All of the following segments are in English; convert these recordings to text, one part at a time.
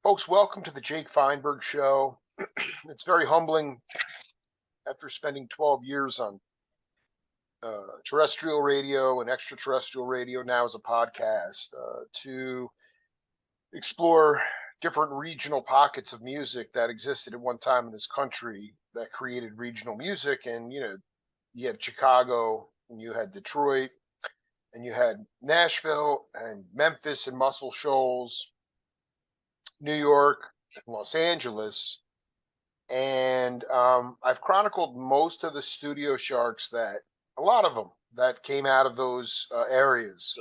Folks, welcome to the Jake Feinberg Show. It's very humbling after spending 12 years on terrestrial radio and extraterrestrial radio, now as a podcast, to explore different regional pockets of music that existed at one time in this country that created regional music. And, you had Chicago, and you had Detroit, and you had Nashville, and Memphis, and Muscle Shoals, New York, and Los Angeles. And I've chronicled most of the studio sharks a lot of them that came out of those areas.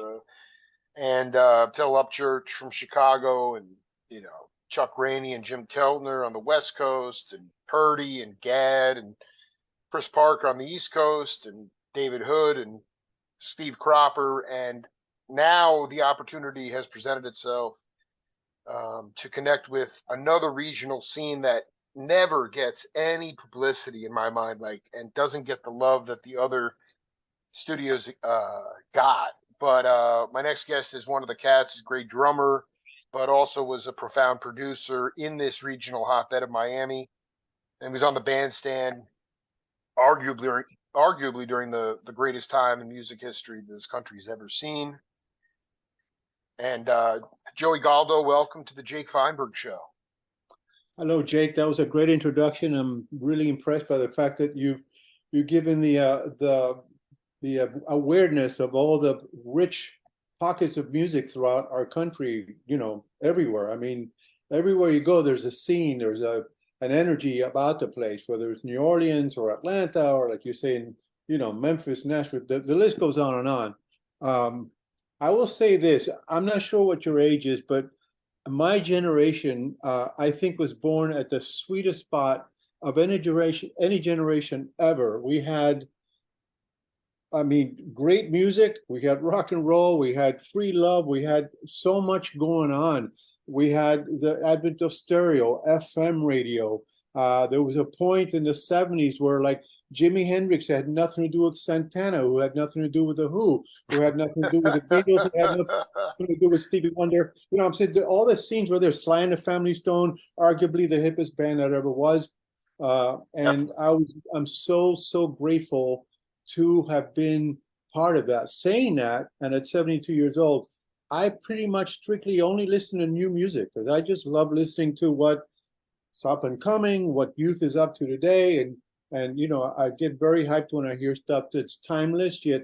And Phil Upchurch from Chicago, and, Chuck Rainey and Jim Keltner on the West Coast, and Purdy and Gadd and Chris Parker on the East Coast, and David Hood and Steve Cropper. And now the opportunity has presented itself to connect with another regional scene that never gets any publicity in my mind, and doesn't get the love that the other studios got. But my next guest is one of the cats, is a great drummer, but also was a profound producer in this regional hotbed of Miami, and was on the bandstand arguably during the greatest time in music history this country's ever seen. And Joey Galdo, welcome to the Jake Feinberg Show. Hello, Jake. That was a great introduction. I'm really impressed by the fact that you've given the awareness of all the rich pockets of music throughout our country. Everywhere. I mean, everywhere you go, there's a scene. There's an energy about the place, whether it's New Orleans or Atlanta, or like you say, Memphis, Nashville. The list goes on and on. I will say this: I'm not sure what your age is, but my generation, I think, was born at the sweetest spot of any generation ever. We had, great music. We had rock and roll. We had free love. We had so much going on. We had the advent of stereo, FM radio. There was a point in the 70s where, like, Jimi Hendrix had nothing to do with Santana, who had nothing to do with The Who had nothing to do with the Beatles, who had nothing to do with Stevie Wonder. I'm saying all the scenes where there's Sly and the Family Stone, arguably the hippest band that ever was. And I'm so grateful to have been part of that. Saying that, and at 72 years old, I pretty much strictly only listen to new music, because I just love listening to what's up and coming, what youth is up to today. And I get very hyped when I hear stuff that's timeless yet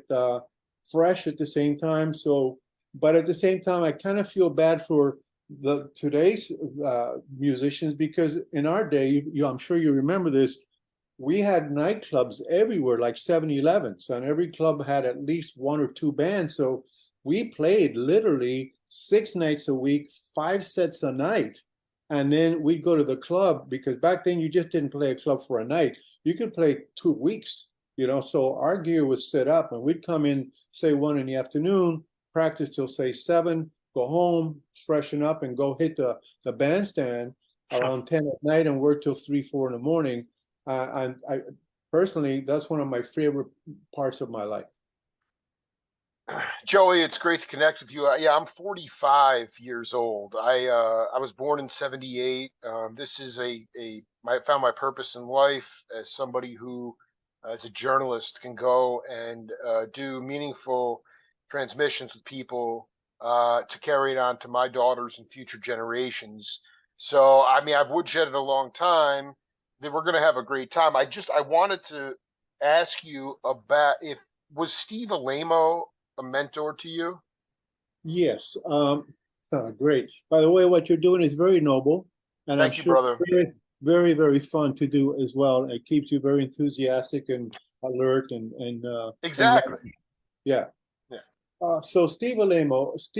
fresh at the same time. But at the same time, I kind of feel bad for today's musicians, because in our day, I'm sure you remember this, we had nightclubs everywhere, like 7-Elevens, and every club had at least one or two bands. So we played literally 6 nights a week, 5 sets a night. And then we'd go to the club, because back then you just didn't play a club for a night. You could play 2 weeks, so our gear was set up, and we'd come in, say 1 in the afternoon, practice till say 7, go home, freshen up, and go hit the bandstand around 10 at night and work till 3, 4 in the morning. And I personally, that's one of my favorite parts of my life. Joey, it's great to connect with you. I'm 45 years old. I was born in 78. This is I found my purpose in life as somebody who, as a journalist, can go and do meaningful transmissions with people to carry it on to my daughters and future generations. So, I've woodshedded a long time. That we're going to have a great time. I wanted to ask you about, was Steve Alamo a mentor to you? Yes. Great. By the way, what you're doing is very noble, and Thank you, brother. Very, very, very fun to do as well. It keeps you very enthusiastic and alert and exactly. Yeah. So Steve Alamo's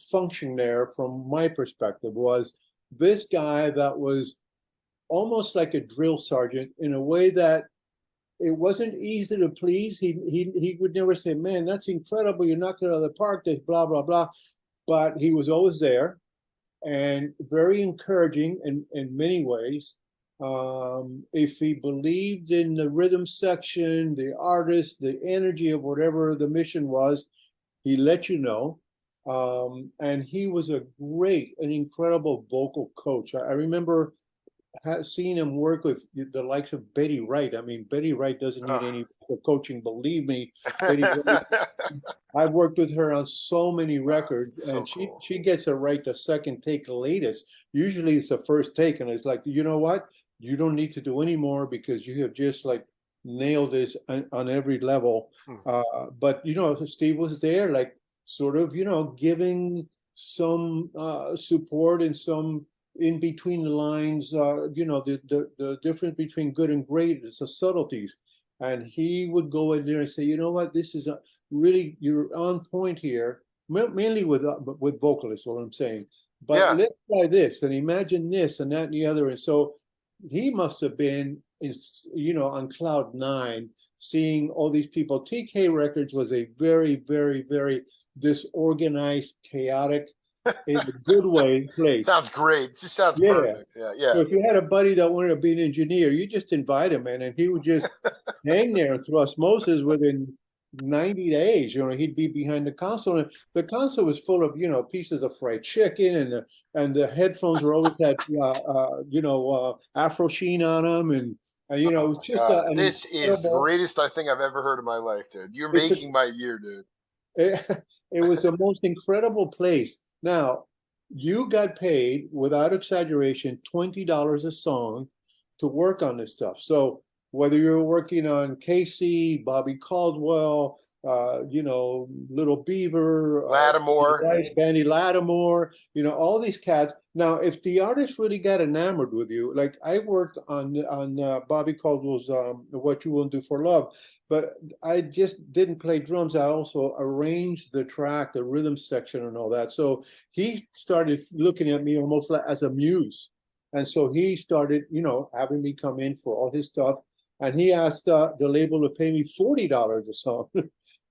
function there, from my perspective, was this guy that was almost like a drill sergeant, in a way that it wasn't easy to please. He would never say, "Man, that's incredible, you knocked it out of the park," blah, blah, blah. But he was always there, and very encouraging in many ways. If he believed in the rhythm section, the artist, the energy of whatever the mission was, he let you know. And he was a great, an incredible vocal coach. I remember seeing him work with the likes of Betty Wright. I mean, Betty Wright doesn't need Ah. any coaching, believe me. Betty Wright, I've worked with her on so many records, So and she cool. she gets it right the second take latest. Usually it's the first take, and it's like, you know what? You don't need to do any more because you have just like nailed this on every level. Hmm. But Steve was there, like sort of, giving some support and some in between the lines. The difference between good and great is the subtleties. And he would go in there and say, you know what, this is really, you're on point here, mainly with vocalists, what I'm saying. But Yeah. let's try this and imagine this and that and the other. And so he must have been, on cloud nine, seeing all these people. TK Records was a very, very, very disorganized, chaotic, in a good way, place. Sounds great. It just sounds Yeah. perfect. Yeah. Yeah. So if you had a buddy that wanted to be an engineer, you just invite him in, and he would just hang there through osmosis within 90 days. He'd be behind the console, and the console was full of pieces of fried chicken, and the headphones were always had Afro sheen on them, and it Oh was my just God. an This is the incredible. greatest I think I've ever heard in my life, dude. You're It's a making my year, dude. it was the most incredible place. Now, you got paid, without exaggeration, $20 a song to work on this stuff. So whether you're working on Casey, Bobby Caldwell, Little Beaver, Lattimore. Bandy Lattimore, all these cats. Now, if the artist really got enamored with you, like I worked on Bobby Caldwell's "What You Won't Do for Love," but I just didn't play drums. I also arranged the track, the rhythm section, and all that. So he started looking at me almost like as a muse. And so he started, having me come in for all his stuff. And he asked the label to pay me $40 a song.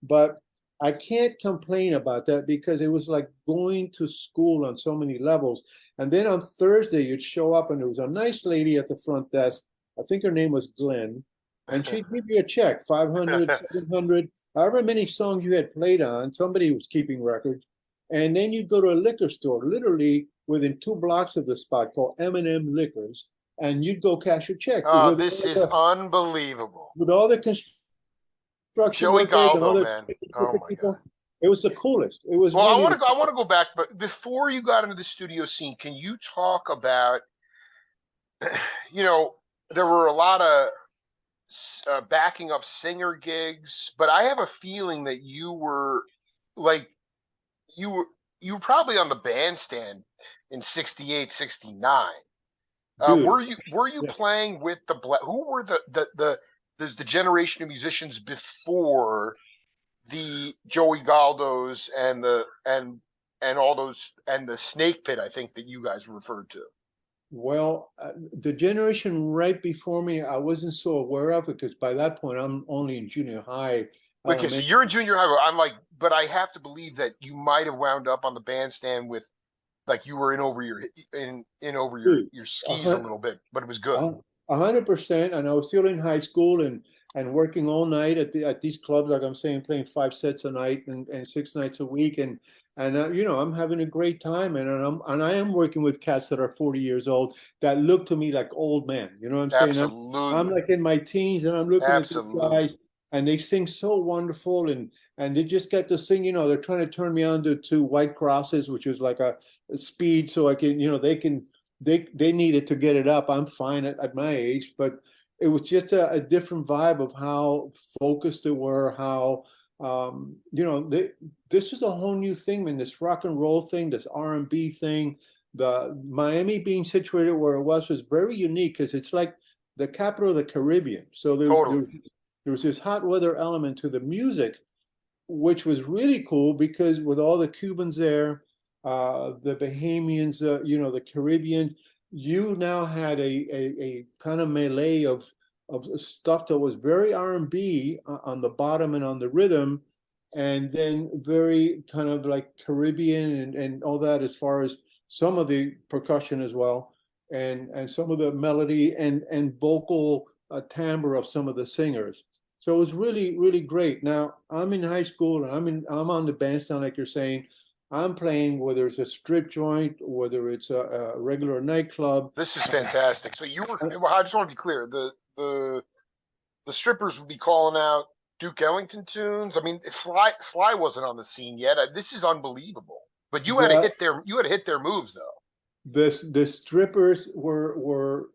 But I can't complain about that because it was like going to school on so many levels. And then on Thursday, you'd show up and there was a nice lady at the front desk. I think her name was Glenn. And she'd give you a check, 500, 700, however many songs you had played on. Somebody was keeping records. And then you'd go to a liquor store, literally within 2 blocks of the spot, called M&M Liquors, and you'd go cash your check Oh, this is unbelievable. with all the construction Joey workers and Galdo, other man. Oh my God. people. It was the coolest. It was Well, I really want the to go. I want to go back, but before you got into the studio scene, can you talk about? You know, there were a lot of backing up singer gigs, but I have a feeling that you were like you were you were probably on the bandstand in 68, 69. dude. Were you Yeah. playing with the who were the generation of musicians before the Joey Galdos and all those and the Snake Pit, I think that you guys referred to? Well, the generation right before me, I wasn't so aware of because by that point I'm only in junior high, Okay, so elementary. you're in junior high. I'm like, but I have to believe that you might have wound up on the bandstand with like you were in over Dude, your a skis a hun- little bit, but it was good. 100%. And I was still in high school and working all night at these clubs, like I'm saying, playing 5 sets a night and 6 nights a week. And I'm having a great time. And I am working with cats that are 40 years old that look to me like old men. You know what I'm saying? I'm Absolutely, like in my teens and I'm looking at these absolutely. guys and they sing so wonderful and they just get to sing, they're trying to turn me on to White Crosses, which is like a speed so I can, they needed to get it up. I'm fine at my age, but it was just a different vibe of how focused they were, how this was a whole new thing, man. This rock and roll thing, this R&B thing, the Miami being situated where it was very unique because it's like the capital of the Caribbean. So Totally. there was this hot weather element to the music, which was really cool because with all the Cubans there, the Bahamians, the Caribbeans, you now had a kind of melee of stuff that was very R&B on the bottom and on the rhythm, and then very kind of like Caribbean and all that as far as some of the percussion as well, and some of the melody and vocal timbre of some of the singers. So it was really, really great. Now I'm in high school and I'm on the bandstand, like you're saying. I'm playing whether it's a strip joint, whether it's a regular nightclub. This is fantastic. So you were. Well, I just want to be clear. The strippers would be calling out Duke Ellington tunes. I mean, Sly wasn't on the scene yet. This is unbelievable. But you had to The hit their moves though. the strippers were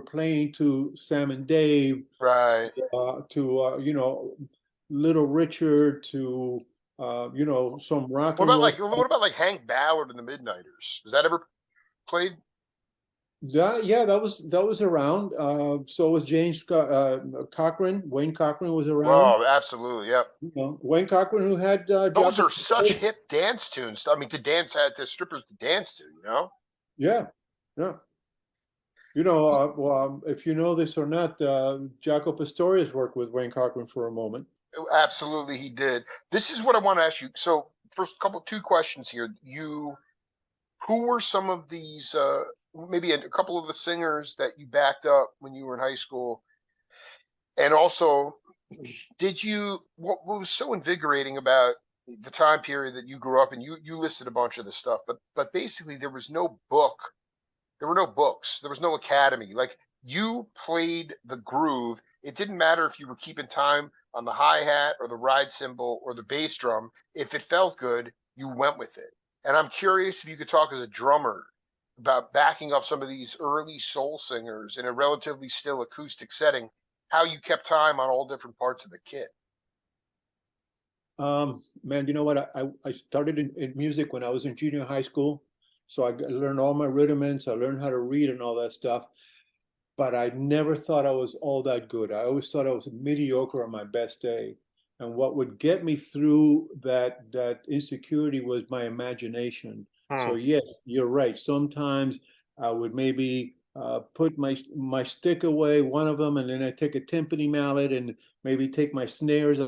playing to Sam and Dave, Right. to Little Richard, to some rock and roll. What about like Hank Ballard and the Midnighters? Was that ever played? Yeah, that was around. So was James Cochran. Wayne Cochran was around. Oh, absolutely. Yep. Wayne Cochran, who had Those jobs. are such hip dance tunes. I mean, to strippers to dance to, you know? Yeah, yeah. Well, if you know this or not, Jaco Pastorius worked with Wayne Cochran for a moment. Absolutely, he did. This is what I want to ask you. So, first, two questions here. Who were some of these? Maybe a couple of the singers that you backed up when you were in high school, and also, did you? What was so invigorating about the time period that you grew up in? You listed a bunch of the stuff, but basically, there was no book. There were no books. There was no academy. Like you played the groove. It didn't matter if you were keeping time on the hi-hat or the ride cymbal or the bass drum. If it felt good, you went with it. And I'm curious if you could talk as a drummer about backing up some of these early soul singers in a relatively still acoustic setting, how you kept time on all different parts of the kit. Man, you know what? I started in music when I was in junior high school. So I learned all my rudiments. I learned how to read and all that stuff. But I never thought I was all that good. I always thought I was mediocre on my best day. And what would get me through that insecurity was my imagination. So Hmm. yes, you're right. Sometimes I would maybe put my stick away, one of them, and then I take a timpani mallet and maybe take my snares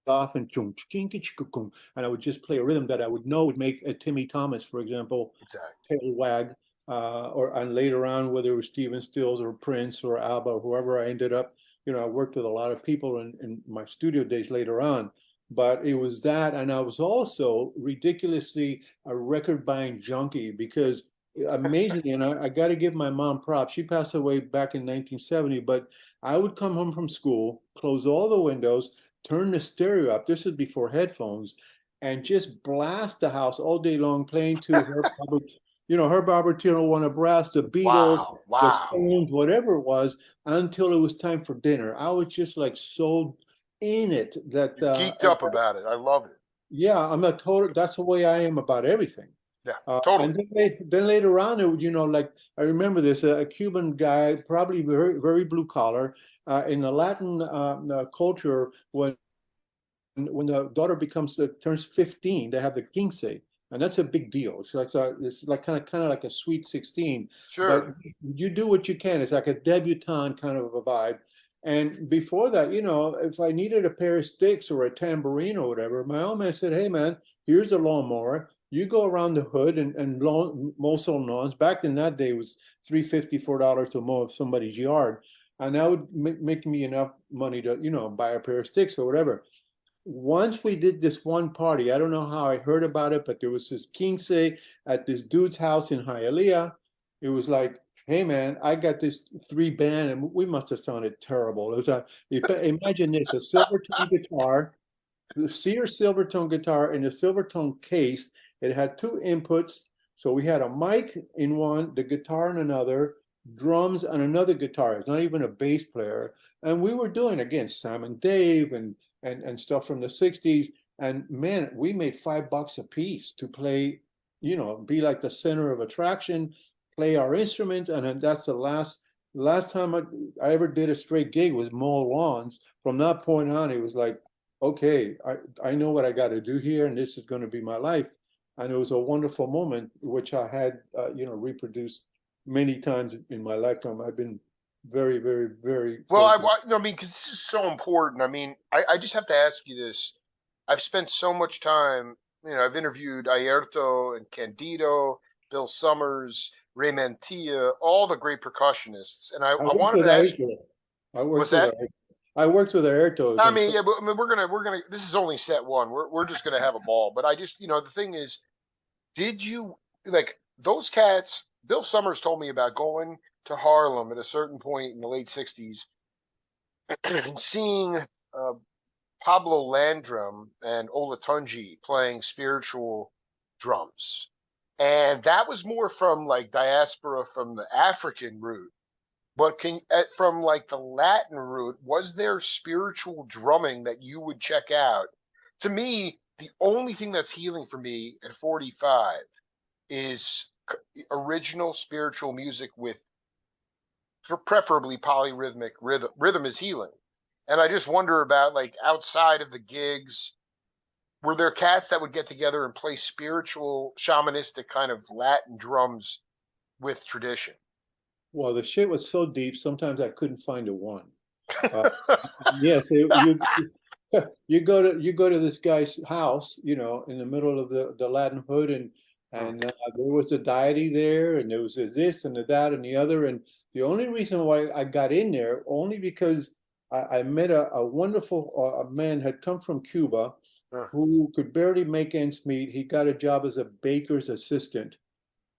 off and and I would just play a rhythm that I would know would make a Timmy Thomas, for example, Exactly. tail wag, and later on, whether it was Stephen Stills or Prince or ABBA or whoever, I ended up, I worked with a lot of people in my studio days later on. But it was that, and I was also ridiculously a record buying junkie because amazingly, and I got to give my mom props. She passed away back in 1970, but I would come home from school, close all the windows, turn the stereo up. This is before headphones, and just blast the house all day long, playing to her Barbertino, One of Brass, the Beatles, Wow. the Wow. Stones, whatever it was, until it was time for dinner. I was just like so in it that You're geeked up about it. I love it. yeah, I'm a total. That's the way I am about everything. Yeah, And totally. then later on, like I remember this, a Cuban guy, probably very, very blue collar, in the Latin culture, when the daughter turns 15, they have the quince, and that's a big deal. It's like kind of like a sweet 16, but Sure. you do what you can. It's like a debutante kind of a vibe. And before that, if I needed a pair of sticks or a tambourine or whatever, my old man said, "Hey, man, here's a lawnmower. You go around the hood and mow some lawns." Back in that day, it was $3.50, $4 to mow somebody's yard, and that would make me enough money to buy a pair of sticks or whatever. Once we did this one party, I don't know how I heard about it, but there was this quince at this dude's house in Hialeah. It was like, "Hey man, I got this three band," and we must have sounded terrible. It was imagine this, a Silvertone guitar, the Sears Silvertone guitar in a Silvertone case. It had two inputs. So we had a mic in one, the guitar in another, drums on another guitar. It's not even a bass player. And we were doing again Sam and Dave and stuff from the 60s. And man, we made $5 a piece to play, be like the center of attraction, play our instruments. And then that's the last time I ever did a straight gig was mow lawns. From that point on, it was like, okay, I know what I got to do here, and this is going to be my life. And it was a wonderful moment, which I had, reproduced many times in my lifetime. I've been very, very, very Well, fortunate. I mean, because this is so important. I mean, I just have to ask you this. I've spent so much time, I've interviewed Ayerto and Candido, Bill Summers, Ray Mantilla, all the great percussionists. And I I worked wanted with to ask you, Aiko. I what's worked with that? Aiko. I worked with Airto. I mean, yeah, but I mean, we're gonna. This is only set one. We're just gonna have a ball. But I just, the thing is, did you like those cats? Bill Summers told me about going to Harlem at a certain point in the late '60s and seeing Pablo Landrum and Olatunji playing spiritual drums. And that was more from like diaspora from the African root. But from like the Latin root, was there spiritual drumming that you would check out? To me, the only thing that's healing for me at 45 is original spiritual music with preferably polyrhythmic rhythm. Rhythm is healing. And I just wonder about like outside of the gigs, were there cats that would get together and play spiritual, shamanistic kind of Latin drums with tradition? Well, the shit was so deep, sometimes I couldn't find a one. Uh, yes, you go to this guy's house, in the middle of the Latin hood, and there was a deity there, and there was a this and a that and the other, and the only reason why I got in there only because I met a wonderful a man had come from Cuba who could barely make ends meet. He got a job as a baker's assistant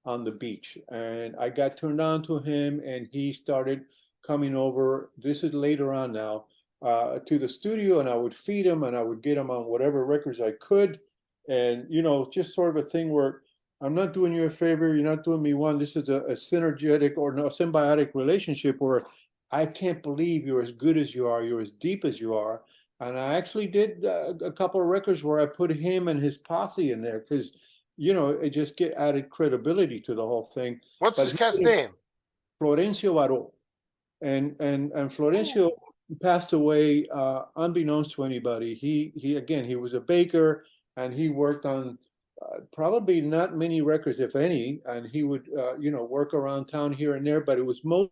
on the beach, and I got turned on to him, and he started coming over. This is later on now, to the studio, and I would feed him, and I would get him on whatever records I could, and just sort of a thing where I'm not doing you a favor, you're not doing me one. This is a synergetic or no symbiotic relationship where I can't believe you're as good as you are, you're as deep as you are. And I actually did a couple of records where I put him and his posse in there because it just get added credibility to the whole thing. What's his cat's name? Florencio Baró. And Florencio passed away unbeknownst to anybody. He was a baker, and he worked on probably not many records, if any, and he would work around town here and there, but it was most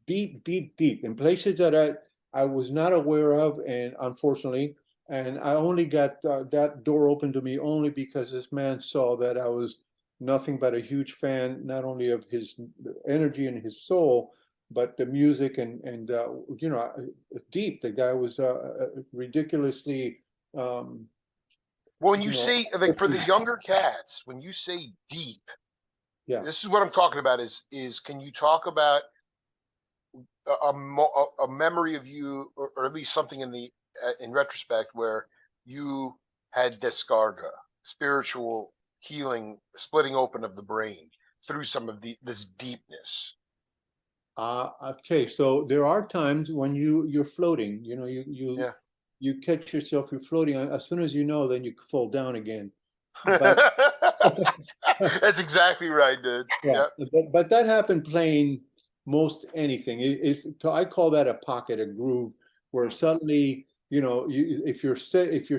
deep, deep, deep in places that I was not aware of, and unfortunately, and I only got that door open to me only because this man saw that I was nothing but a huge fan, not only of his energy and his soul, but the music and deep. The guy was ridiculously. When you say like for the younger cats, when you say deep, yeah, this is what I'm talking about. Is can you talk about a memory of you, or at least something in retrospect where you had descarga, spiritual healing, splitting open of the brain through some of this deepness? Okay, so there are times when you're floating. You catch yourself, you're floating. As soon as you know, then you fall down again. But that's exactly right, dude. yeah, but that happened playing most anything. I call that a pocket, a groove, where suddenly if you're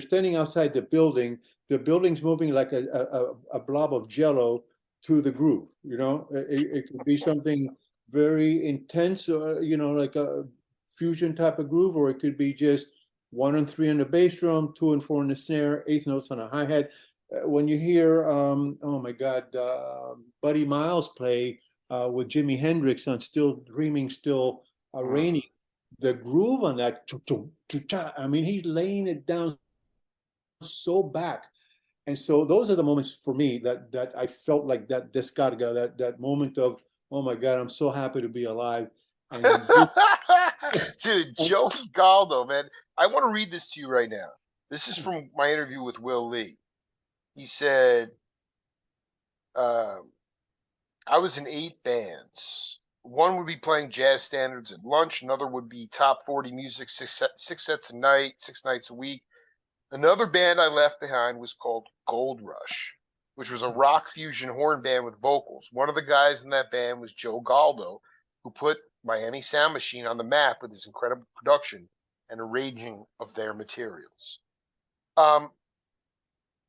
standing outside the building's moving like a blob of jello to the groove. It could be something very intense, like a fusion type of groove, or it could be just 1 and 3 on the bass drum, 2 and 4 on the snare, eighth notes on a hi-hat. When you hear, oh my God, Buddy Miles play with Jimi Hendrix on Still Dreaming, Still Raining, the groove on that, I mean, he's laying it down so back. And so those are the moments for me that I felt like that descarga, that moment of, oh my God, I'm so happy to be alive. And dude, Joey Galdo, man, I want to read this to you right now. This is from my interview with Will Lee. He said, I was in 8 bands. One would be playing jazz standards at lunch. Another would be top 40 music, six sets a night, 6 nights a week. Another band I left behind was called Gold Rush, which was a rock fusion horn band with vocals. One of the guys in that band was Joe Galdo, who put Miami Sound Machine on the map with his incredible production and arranging of their materials.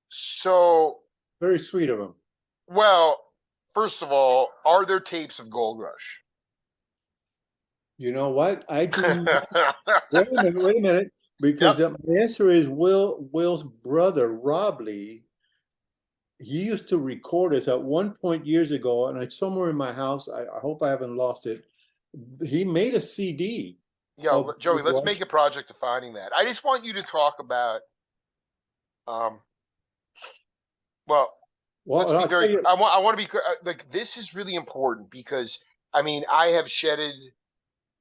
So very sweet of him. Well, first of all, are there tapes of Gold Rush? You know what? I do. Wait a minute, because my answer is Will's brother, Rob Lee. He used to record us at one point years ago, and it's somewhere in my house. I hope I haven't lost it. He made a CD Yo, of Joey, let's make watch. a project of finding that. I just want you to talk about, um, well, let's Well, be I'll tell very, you. I want to be, like, this is really important because, I mean, I have shedded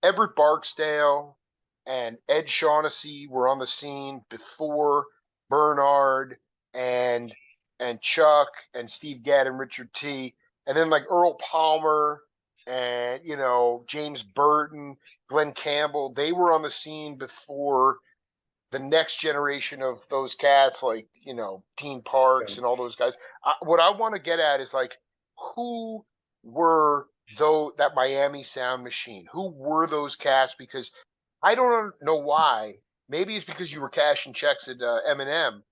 Everett Barksdale and Ed Shaughnessy were on the scene before Bernard and Chuck and Steve Gadd and Richard T. And then like Earl Palmer and James Burton, Glenn Campbell, they were on the scene before the next generation of those cats, like Dean Parks and all those guys. What I want to get at is like, who were though that Miami sound machine? Who were those cats? Because I don't know why. Maybe it's because you were cashing checks at Eminem,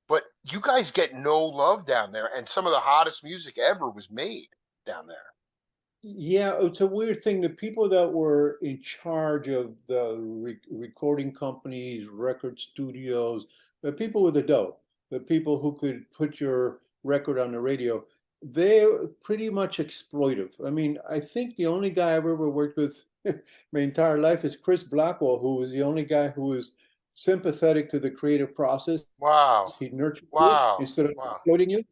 but you guys get no love down there, and some of the hottest music ever was made down there. Yeah, it's a weird thing. The people that were in charge of the recording companies, record studios, the people with the dough, the people who could put your record on the radio, they're pretty much exploitive. I mean, I think the only guy I've ever worked with my entire life is Chris Blackwell, who was the only guy who was sympathetic to the creative process. Wow, He nurtured you wow, instead of wow. exploiting you,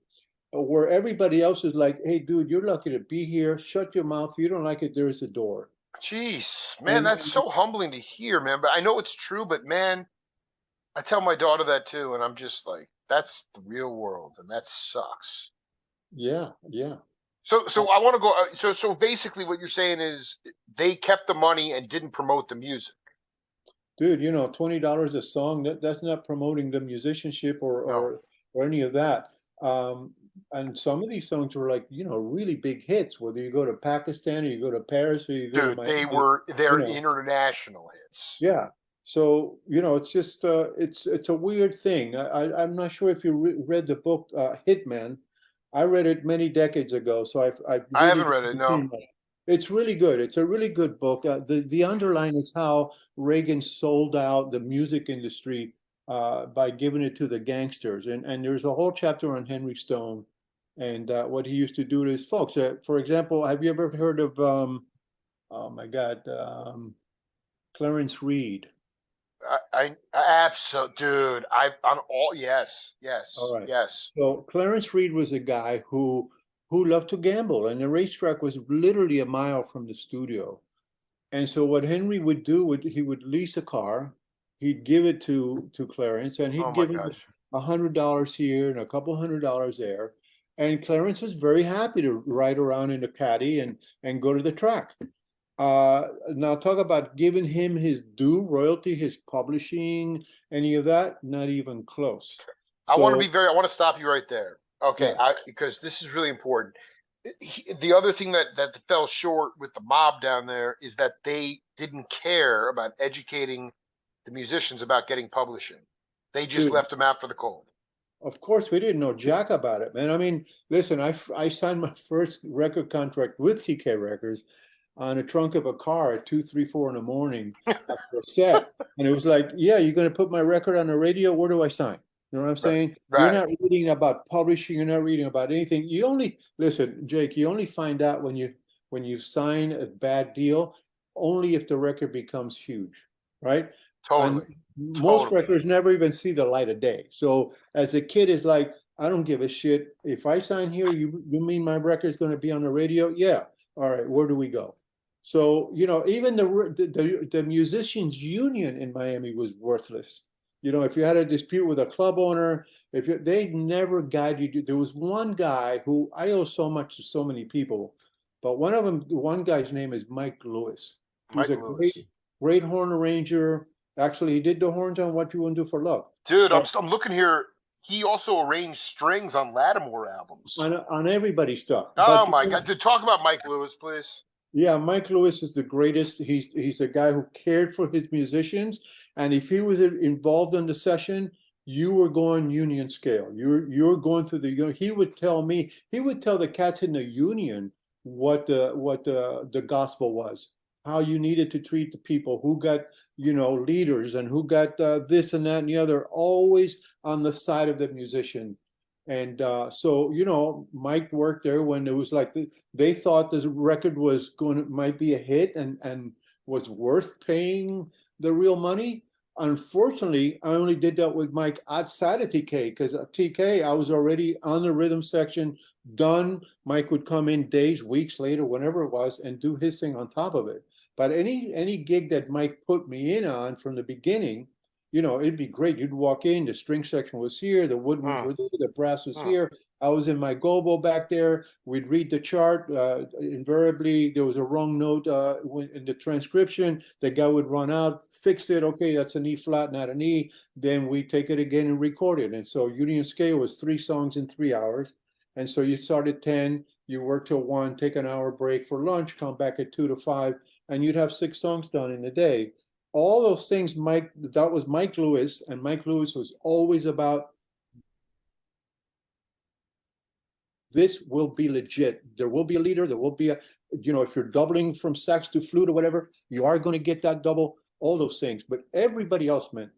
where everybody else is like, hey, dude, you're lucky to be here. Shut your mouth. If you don't like it, there's a door. Jeez, man, And, that's and so humbling to hear, man. But I know it's true. But man, I tell my daughter that too, and I'm just like, that's the real world, and that sucks. yeah, yeah. So I want to go. So basically, what you're saying is they kept the money and didn't promote the music. Dude, $20 a song, that's not promoting the musicianship No, or any of that. And some of these songs were like, really big hits, whether you go to Pakistan or you go to Paris or you go to dude, Miami, you they're know, international hits. yeah. So, it's just it's a weird thing. I'm not sure if you read the book Hitman. I read it many decades ago, so I've I really haven't read it. No, it's really good. It's a really good book. The underline is how Reagan sold out the music industry by giving it to the gangsters, and there's a whole chapter on Henry Stone and what he used to do to his folks. For example, have you ever heard of oh my God, Clarence Reed? I absolutely, dude. I'm all All right. yes. So Clarence Reed was a guy who loved to gamble, and the racetrack was literally a mile from the studio. And so what Henry would do would he would lease a car, he'd give it to Clarence, and Oh he'd my give him gosh. $100 here and a couple $100 there. And Clarence was very happy to ride around in a caddy and go to the track. Now talk about giving him his due royalty, his publishing, any of that, not even close. So I want to stop you right there. Okay, yeah, because this is really important. The other thing that fell short with the mob down there is that they didn't care about educating the musicians about getting publishing. They just dude, left them out for the cold. of course we didn't know jack about it, man. I mean, listen, I signed my first record contract with TK Records on the trunk of a car at 2, 3, 4 in the morning after a set. And it was like, yeah, you're going to put my record on the radio. Where do I sign? You know what I'm Right, saying? You're right. not reading about publishing. You're not reading about anything. You only listen, Jake. You only find out when you sign a bad deal, only if the record becomes huge, right? And Totally, most totally. records never even see the light of day. So as a kid, it's like, I don't give a shit. If I sign here, you mean my record's going to be on the radio? Yeah. All right. Where do we go? So, even the musicians union in Miami was worthless. If you had a dispute with a club owner, they never guided you. There was one guy who I owe so much to so many people, but one guy's name is Mike Lewis. He was Mike a great, Lewis. great horn arranger. Actually, he did the horns on What You Want to Do for Love. Dude, And I'm looking here. He also arranged strings on Lattimore albums. on everybody's stuff. Oh But my God. To talk about Mike Lewis, please. yeah, Mike Lewis is the greatest. He's a guy who cared for his musicians, and if he was involved in the session, you were going union scale. You're going through the. He would tell me. He would tell the cats in the union what the gospel was, how you needed to treat the people, who got leaders, and who got this and that and the other. Always on the side of the musician. And so, Mike worked there when it was like they thought this record was might be a hit, and was worth paying the real money. Unfortunately, I only did that with Mike outside of TK because at TK, I was already on the rhythm section, done. Mike would come in days, weeks later, whenever it was, and do his thing on top of it. But any gig that Mike put me in on from the beginning, it'd be great. You'd walk in, the string section was here, the woodwinds were there, the brass was here. I was in my gobo back there. We'd read the chart. Invariably, there was a wrong note in the transcription. The guy would run out, fix it. Okay, that's an E flat, not an E. Then we take it again and record it. And so Union Scale was 3 songs in 3 hours. And so you start at 10, you work till 1, take an hour break for lunch, come back at 2 to 5, and you'd have 6 songs done in a day. All those things, that was Mike Lewis, and Mike Lewis was always about, this will be legit. There will be a leader. There will be if you're doubling from sax to flute or whatever, you are going to get that double, all those things. But everybody else said,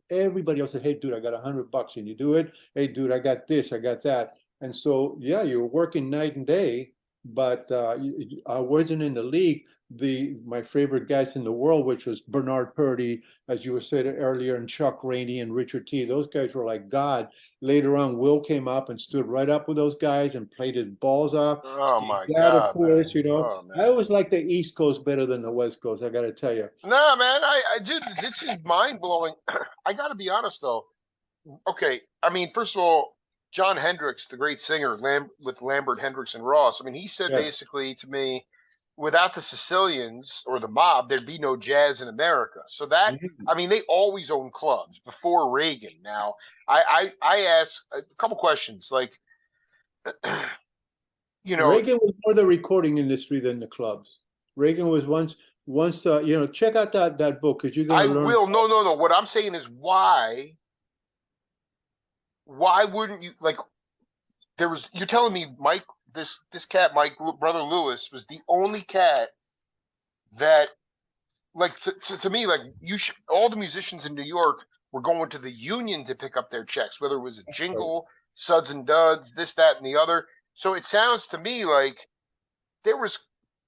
hey, dude, I got $100 and you do it. Hey, dude, I got this, I got that. And so, yeah, you're working night and day, but I wasn't in the league. My favorite guys in the world, which was Bernard Purdy, as you said earlier, and Chuck Rainey and Richard T. Those guys were like God. Later on, Will came up and stood right up with those guys and played his balls off. Oh my God, of course, man. Oh, man. I always like the East Coast better than the West Coast. I got to tell you. No, man, dude, this is mind blowing. I got to be honest though. Okay, I mean, first of all, John Hendricks, the great singer, with Lambert, Hendricks, and Ross. I mean, he said basically to me, without the Sicilians or the mob, there'd be no jazz in America. So that, I mean, they always owned clubs before Reagan. Now, I ask a couple questions, like, Reagan was more the recording industry than the clubs. Reagan was once, check out that book because you're going to learn. I will. No. What I'm saying is why wouldn't you, like, you're telling me Mike, this cat, Mike, brother Lewis, was the only cat that, like, to me, like, all the musicians in New York were going to the union to pick up their checks, whether it was a jingle, suds and duds, this, that, and the other. So it sounds to me like there was,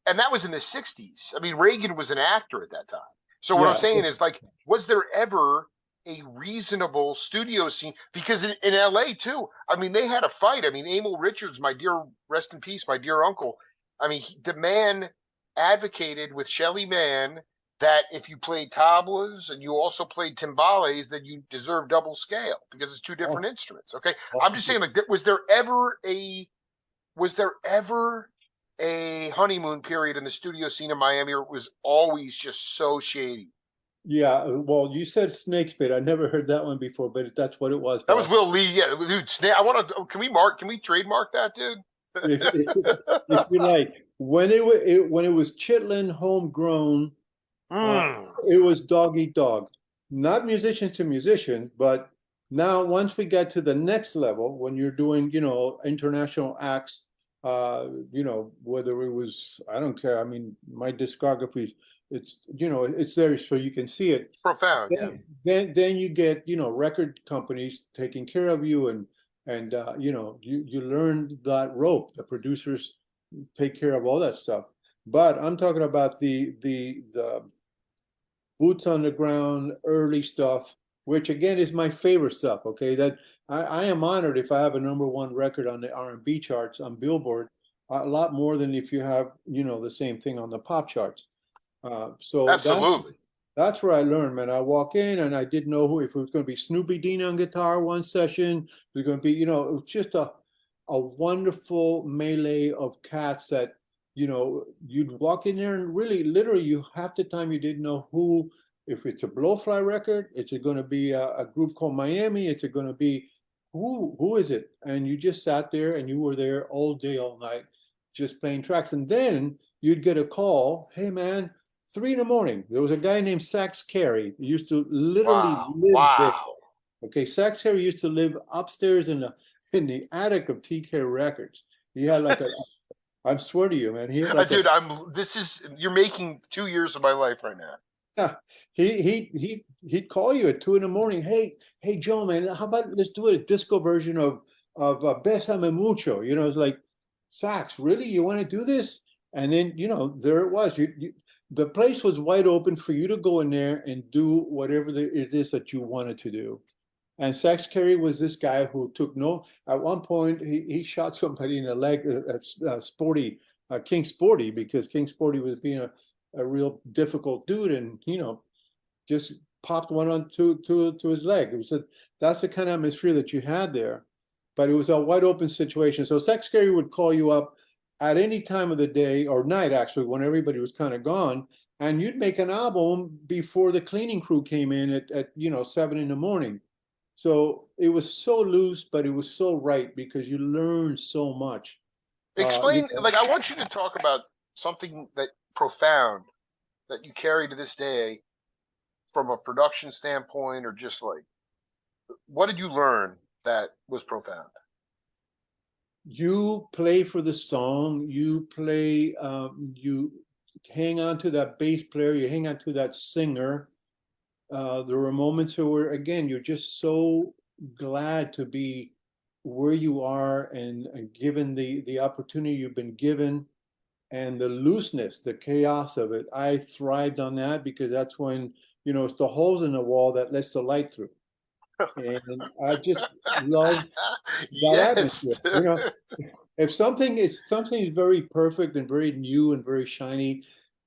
and that was in the 60s. I mean, Reagan was an actor at that time. So what I'm saying is, like, was there ever a reasonable studio scene? Because in LA too, I mean, they had a fight. I mean, Emil Richards, my dear, rest in peace, my dear uncle. I mean, the man advocated with Shelly Manne that if you played tablas and you also played timbales, then you deserve double scale because it's 2 different instruments. Okay. I'm just saying, like, was there ever a honeymoon period in the studio scene in Miami, or it was always just so shady? Yeah, well, you said Snake Pit. I never heard that one before, but that's what it was. That was Will Lee. Yeah, dude. Snake. Can we trademark that, dude? if you like, when it was Chitlin homegrown, it was dog eat dog, not musician to musician. But now, once we get to the next level, when you're doing, international acts, whether it was, I don't care. I mean, my discography, it's there so you can see it. Profound. Then you get, record companies taking care of you, and you learn that rope. The producers take care of all that stuff. But I'm talking about the boots on the ground early stuff, which again is my favorite stuff. Okay, that I am honored if I have a #1 record on the R&B charts on Billboard, a lot more than if you have the same thing on the pop charts. So absolutely, that's where I learned, man. I walk in and I didn't know if it was going to be Snoopy Dean on guitar one session. It was going to be, it was just a wonderful melee of cats that, you'd walk in there and really, literally, half the time you didn't know who. If it's a Blowfly record, it's going to be a group called Miami. It's going to be who is it? And you just sat there and you were there all day, all night, just playing tracks. And then you'd get a call, hey man, 3 a.m. There was a guy named Sax Carey who used to literally live there. Okay, Sax Carey used to live upstairs in the attic of TK Records. He had like I swear to you, man. He had like dude, you're making 2 years of my life right now. Yeah, he'd call you at 2 a.m. Hey, Joe, man, how about let's do a disco version of Besame Mucho? It's like, Sax, really? You want to do this? And then, there it was. The place was wide open for you to go in there and do whatever it is that you wanted to do. And Sax Kerry was this guy who took no, at one point, he shot somebody in the leg at Sporty, King Sporty, because King Sporty was being a real difficult dude and, just popped one on to his leg. That's the kind of atmosphere that you had there. But it was a wide open situation. So Sax Kerry would call you up at any time of the day or night, actually, when everybody was kind of gone, and you'd make an album before the cleaning crew came in at 7 in the morning. So it was so loose, but it was so right because you learn so much. Explain, like, I want you to talk about something that profound that you carry to this day from a production standpoint, or just like, what did you learn that was profound? You play for the song, you play, you hang on to that bass player, you hang on to that singer. There were moments where, again, you're just so glad to be where you are and given the opportunity you've been given and the looseness, the chaos of it. I thrived on that because that's when, it's the holes in the wall that lets the light through. And I just love that Yes. atmosphere. If something is very perfect and very new and very shiny,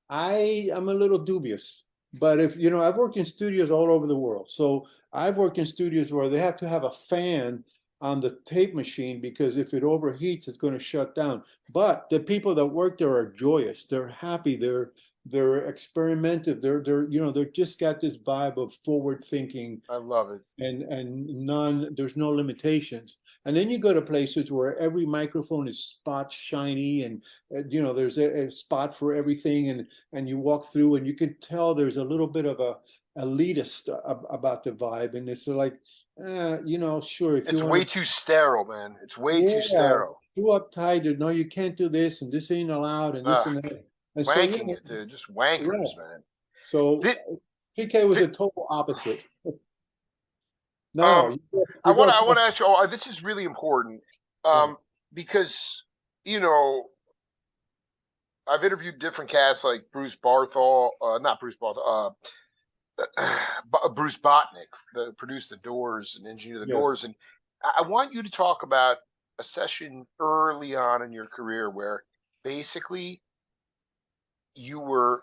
I am a little dubious. But if I've worked in studios all over the world. So I've worked in studios where they have to have a fan on the tape machine because if it overheats, it's going to shut down. But the people that work there are joyous. They're happy. They're experimentative. They're just got this vibe of forward thinking. I love it. And there's no limitations. And then you go to places where every microphone is spot shiny and there's a spot for everything, and you walk through and you can tell there's a little bit of a elitist about the vibe, and it's like, sure, if It's you way want too sterile, man. It's way too sterile. too uptight, no, you can't do this, and this ain't allowed, and this and that. And so, Wanking it, dude. Just wankers, yeah. man. So Thi- PK was thi- a total opposite. No, I you want go. to ask you. Oh, this is really important, because I've interviewed different cats like Bruce Barthol, not Bruce Barthol, Bruce Botnick, the produced the Doors and engineered the Yes. Doors, and I want you to talk about a session early on in your career where basically you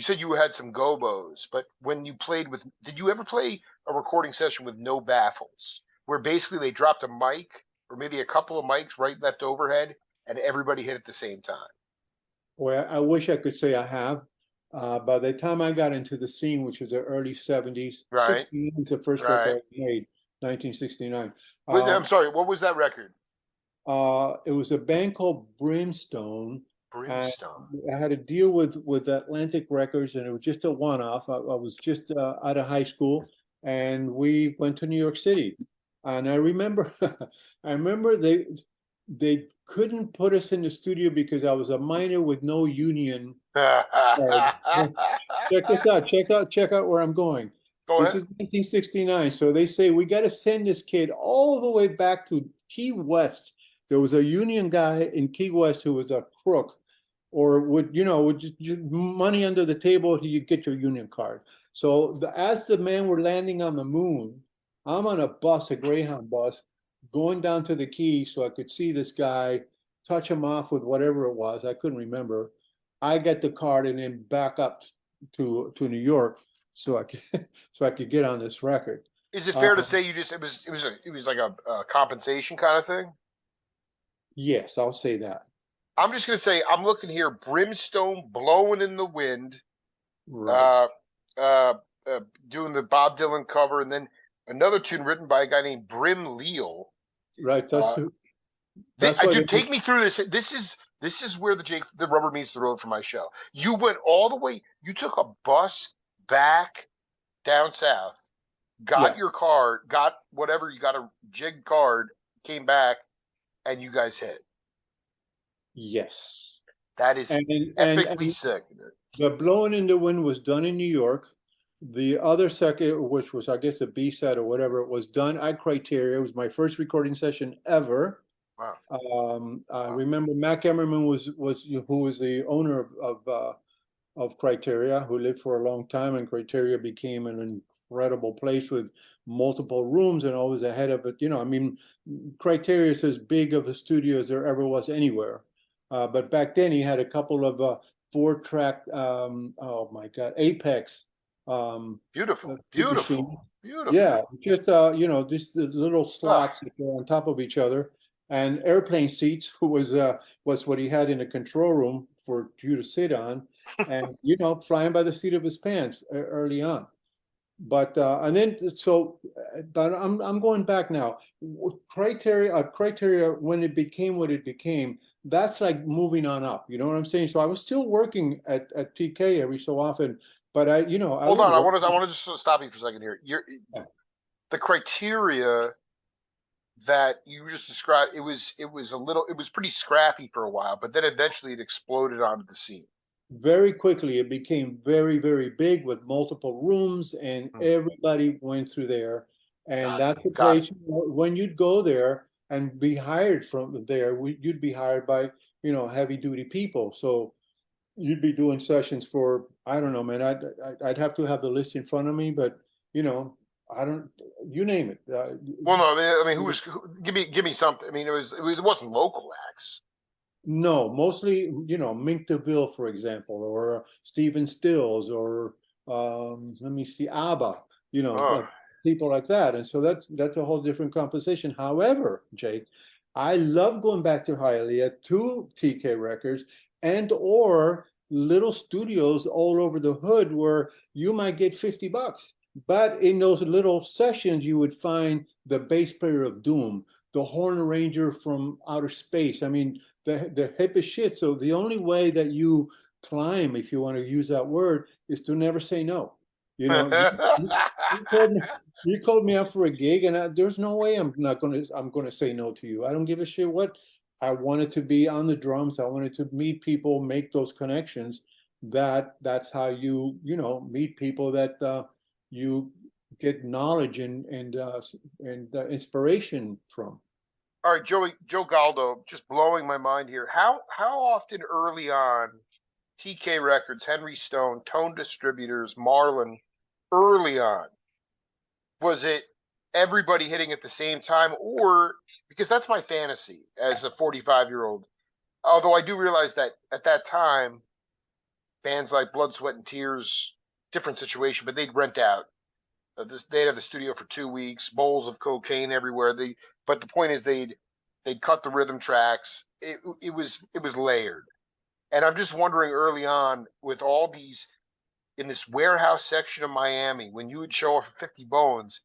said you had some gobos, but when you played with, did you ever play a recording session with no baffles, where basically they dropped a mic or maybe a couple of mics right left overhead and everybody hit at the same time? Well, I wish I could say I have. By the time I got into the scene, which was the early 70s, Right, 69 is the first right. record I made, 1969. I'm sorry, what was that record? It was a band called Brimstone. Brimstone. I had a deal with Atlantic Records, and it was just a one-off. I was just out of high school, and we went to New York City. And I remember, they couldn't put us in the studio because I was a minor with no union. Check this out. Check out where I'm going. Go This ahead. is 1969. So they say we got to send this kid all the way back to Key West. There was a union guy in Key West who was a crook, or would just money under the table till you get your union card. So as the men were landing on the moon, I'm on a bus, a Greyhound bus, going down to the Key so I could see this guy, touch him off with whatever it was. I couldn't remember. I get the card and then back up to New York so I could get on this record. Is it fair to say it was like a compensation kind of thing? Yes, I'll say that. I'm just gonna say I'm looking here, Brimstone blowing in the wind, Right. doing the Bob Dylan cover, and then another tune written by a guy named Brim Leal. Right. Dude, take me through this. This is where the rubber meets the road for my show. You went all the way. You took a bus back down south, got your card, got whatever you got, a jig card, came back, and you guys hit. Yes. That is epically sick. The Blowing in the Wind was done in New York. The other second, which was, I guess, a B side or whatever, it was done at Criteria. It was my first recording session ever. Wow. I Wow. remember Mac Emmerman who was the owner of Criteria, who lived for a long time, and Criteria became an incredible place with multiple rooms and always ahead of it. I mean, Criteria is as big of a studio as there ever was anywhere. But back then he had a couple of 4-track, oh my God, Apex Beautiful. tape machine. Beautiful. Beautiful. Yeah, just just the little Ah, slots that go on top of each other, and airplane seats, who was what he had in the control room for you to sit on, and flying by the seat of his pants early on. But and then so, but I'm going back now. Criteria, when it became what it became, that's like moving on up. You know what I'm saying? So I was still working at TK every so often, but I hold would on. work. I want to just stop you for a second here. The criteria that you just described, it was pretty scrappy for a while, but then eventually it exploded onto the scene. Very quickly it became very, very big with multiple rooms, and Hmm. everybody went through there. And Got it. that's the Got it. place, when you'd go there and be hired from there, you'd be hired by heavy duty people. So you'd be doing sessions for, I don't know, man, I'd have to have the list in front of me, but you know I don't, you name it. Well, no, I mean, give me something. I mean, it wasn't local acts. No, mostly, Mink DeVille, for example, or Stephen Stills, or let me see, ABBA, Oh, people like that. And so that's a whole different composition. However, Jake, I love going back to Hialeah, to TK Records, and or little studios all over the hood where you might get $50. But in those little sessions, you would find the bass player of Doom, the horn arranger from outer space. I mean, the hip is shit. So the only way that you climb, if you want to use that word, is to never say no. You know, you called me, you called me up for a gig, and there's no way I'm gonna say no to you. I don't give a shit what. I wanted to be on the drums. I wanted to meet people, make those connections. That's how meet people that you get knowledge and inspiration from. All right, Joe Galdo, just blowing my mind here. How often early on, TK Records, Henry Stone, Tone Distributors, Marlin, early on, was it everybody hitting at the same time, or because that's my fantasy as a 45-year-old. Although I do realize that at that time, bands like Blood, Sweat, and Tears, different situation, but they'd rent out. They'd have the studio for 2 weeks, bowls of cocaine everywhere. But the point is, they'd cut the rhythm tracks. It was layered, and I'm just wondering early on with all these in this warehouse section of Miami, when you would show up for 50 Bones,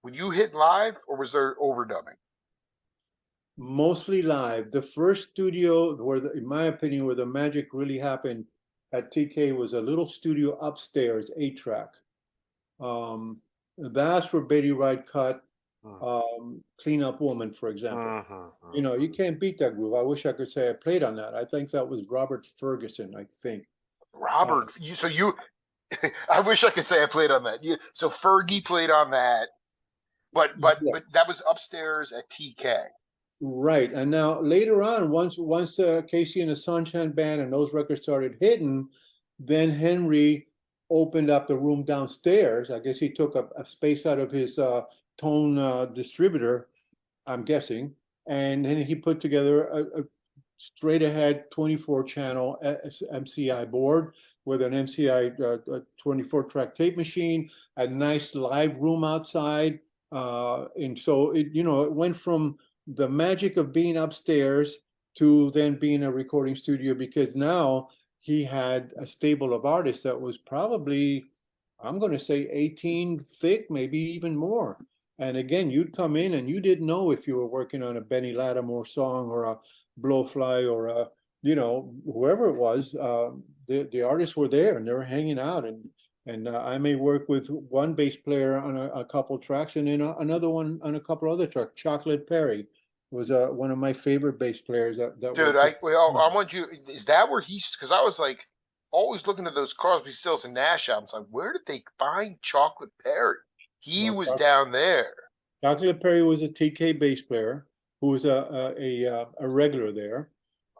would you hit live or was there overdubbing? Mostly live. The first studio in my opinion, where the magic really happened at TK was a little studio upstairs, 8-track. That's where Betty Wright cut Clean Up Woman, for example. You can't beat that groove. I wish I could say I played on that. I think that was Robert Ferguson, I think. Robert, I wish I could say I played on that. So Fergie played on that, Yeah. but that was upstairs at TK. Right. And now later on, once Casey and the Sunshine Band and those records started hitting, then Henry opened up the room downstairs. I guess he took a space out of his tone distributor, I'm guessing, and then he put together a straight ahead 24 channel MCI board with an MCI 24 track tape machine, a nice live room outside. And so it went from the magic of being upstairs to then being a recording studio, because now he had a stable of artists that was probably, I'm going to say 18 thick, maybe even more. And again, you'd come in and you didn't know if you were working on a Benny Lattimore song or a Blowfly or whoever it was. The artists were there and they were hanging out, and I may work with one bass player on a couple tracks, and then another one on a couple other tracks. Chocolate Perry was one of my favorite bass players that Dude, worked with. I want you. Is that where he's? Because I was like always looking at those Crosby, Stills, and Nash albums. Like, where did they find Chocolate Perry? He Well, was down there. Chocolate Perry was a TK bass player. who was a regular there,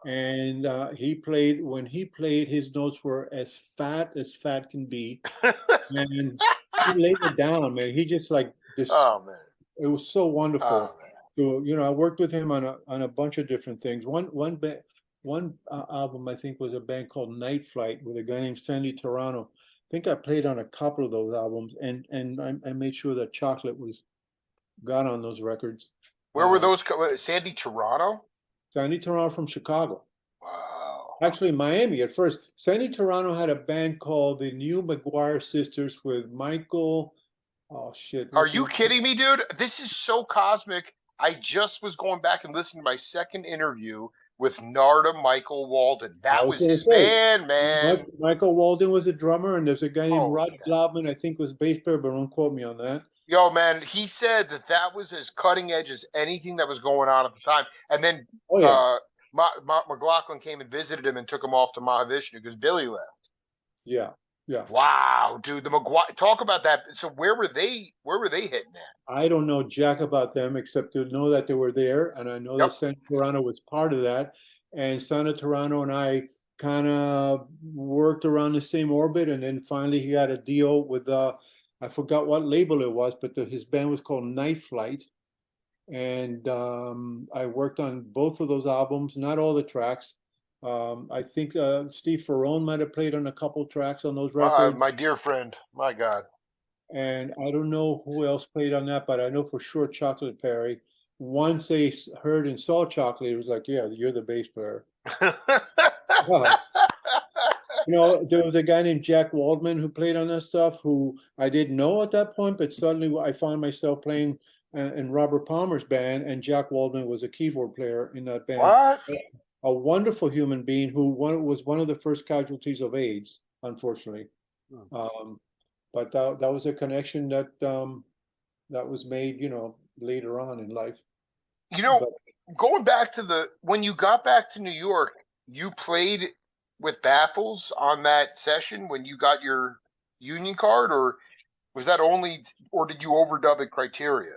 and he played. When he played, his notes were as fat can be, and he laid it down, man. He just like this. Oh man. It was so wonderful. Oh man. So, I worked with him on a bunch of different things. One album I think was a band called Night Flight with a guy named Sandy Toronto. I think I played on a couple of those albums, and I made sure that Chocolate was got on those records. Where were those? Sandy Toronto? Sandy Toronto from Chicago. Wow. Actually, Miami at first. Sandy Toronto had a band called the New McGuire Sisters with Michael. Oh shit! Are you kidding me, dude? This is so cosmic. I just was going back and listening to my second interview with Narda Michael Walden. That was his band, man. Michael Walden was a drummer, and there's a guy named Oh, Rod Glaubman, I think, was bass player, but don't quote me on that. yo, man, he said that was as cutting edge as anything that was going on at the time. And then McLaughlin came and visited him and took him off to Mahavishnu because Billy left. Yeah, yeah. Wow, dude, the McGuire. Talk about that. So where were they hitting at? I don't know jack about them except to know that they were there, and I know that Santa Toronto was part of that. And Santa Toronto and I kind of worked around the same orbit, and then finally he had a deal with I forgot what label it was, but his band was called Night Flight, and I worked on both of those albums, not all the tracks. I think Steve Ferrone might have played on a couple tracks on those records. My dear friend, my God. And I don't know who else played on that, but I know for sure Chocolate Perry. Once they heard and saw Chocolate, it was like, yeah, you're the bass player. There was a guy named Jack Waldman who played on that stuff, who I didn't know at that point, but suddenly I found myself playing in Robert Palmer's band, and Jack Waldman was a keyboard player in that band. What? A wonderful human being who was one of the first casualties of AIDS, unfortunately. But that was a connection that was made, later on in life. Going back to when you got back to New York, you played with Baffles on that session when you got your union card, or was that or did you overdub at Criteria?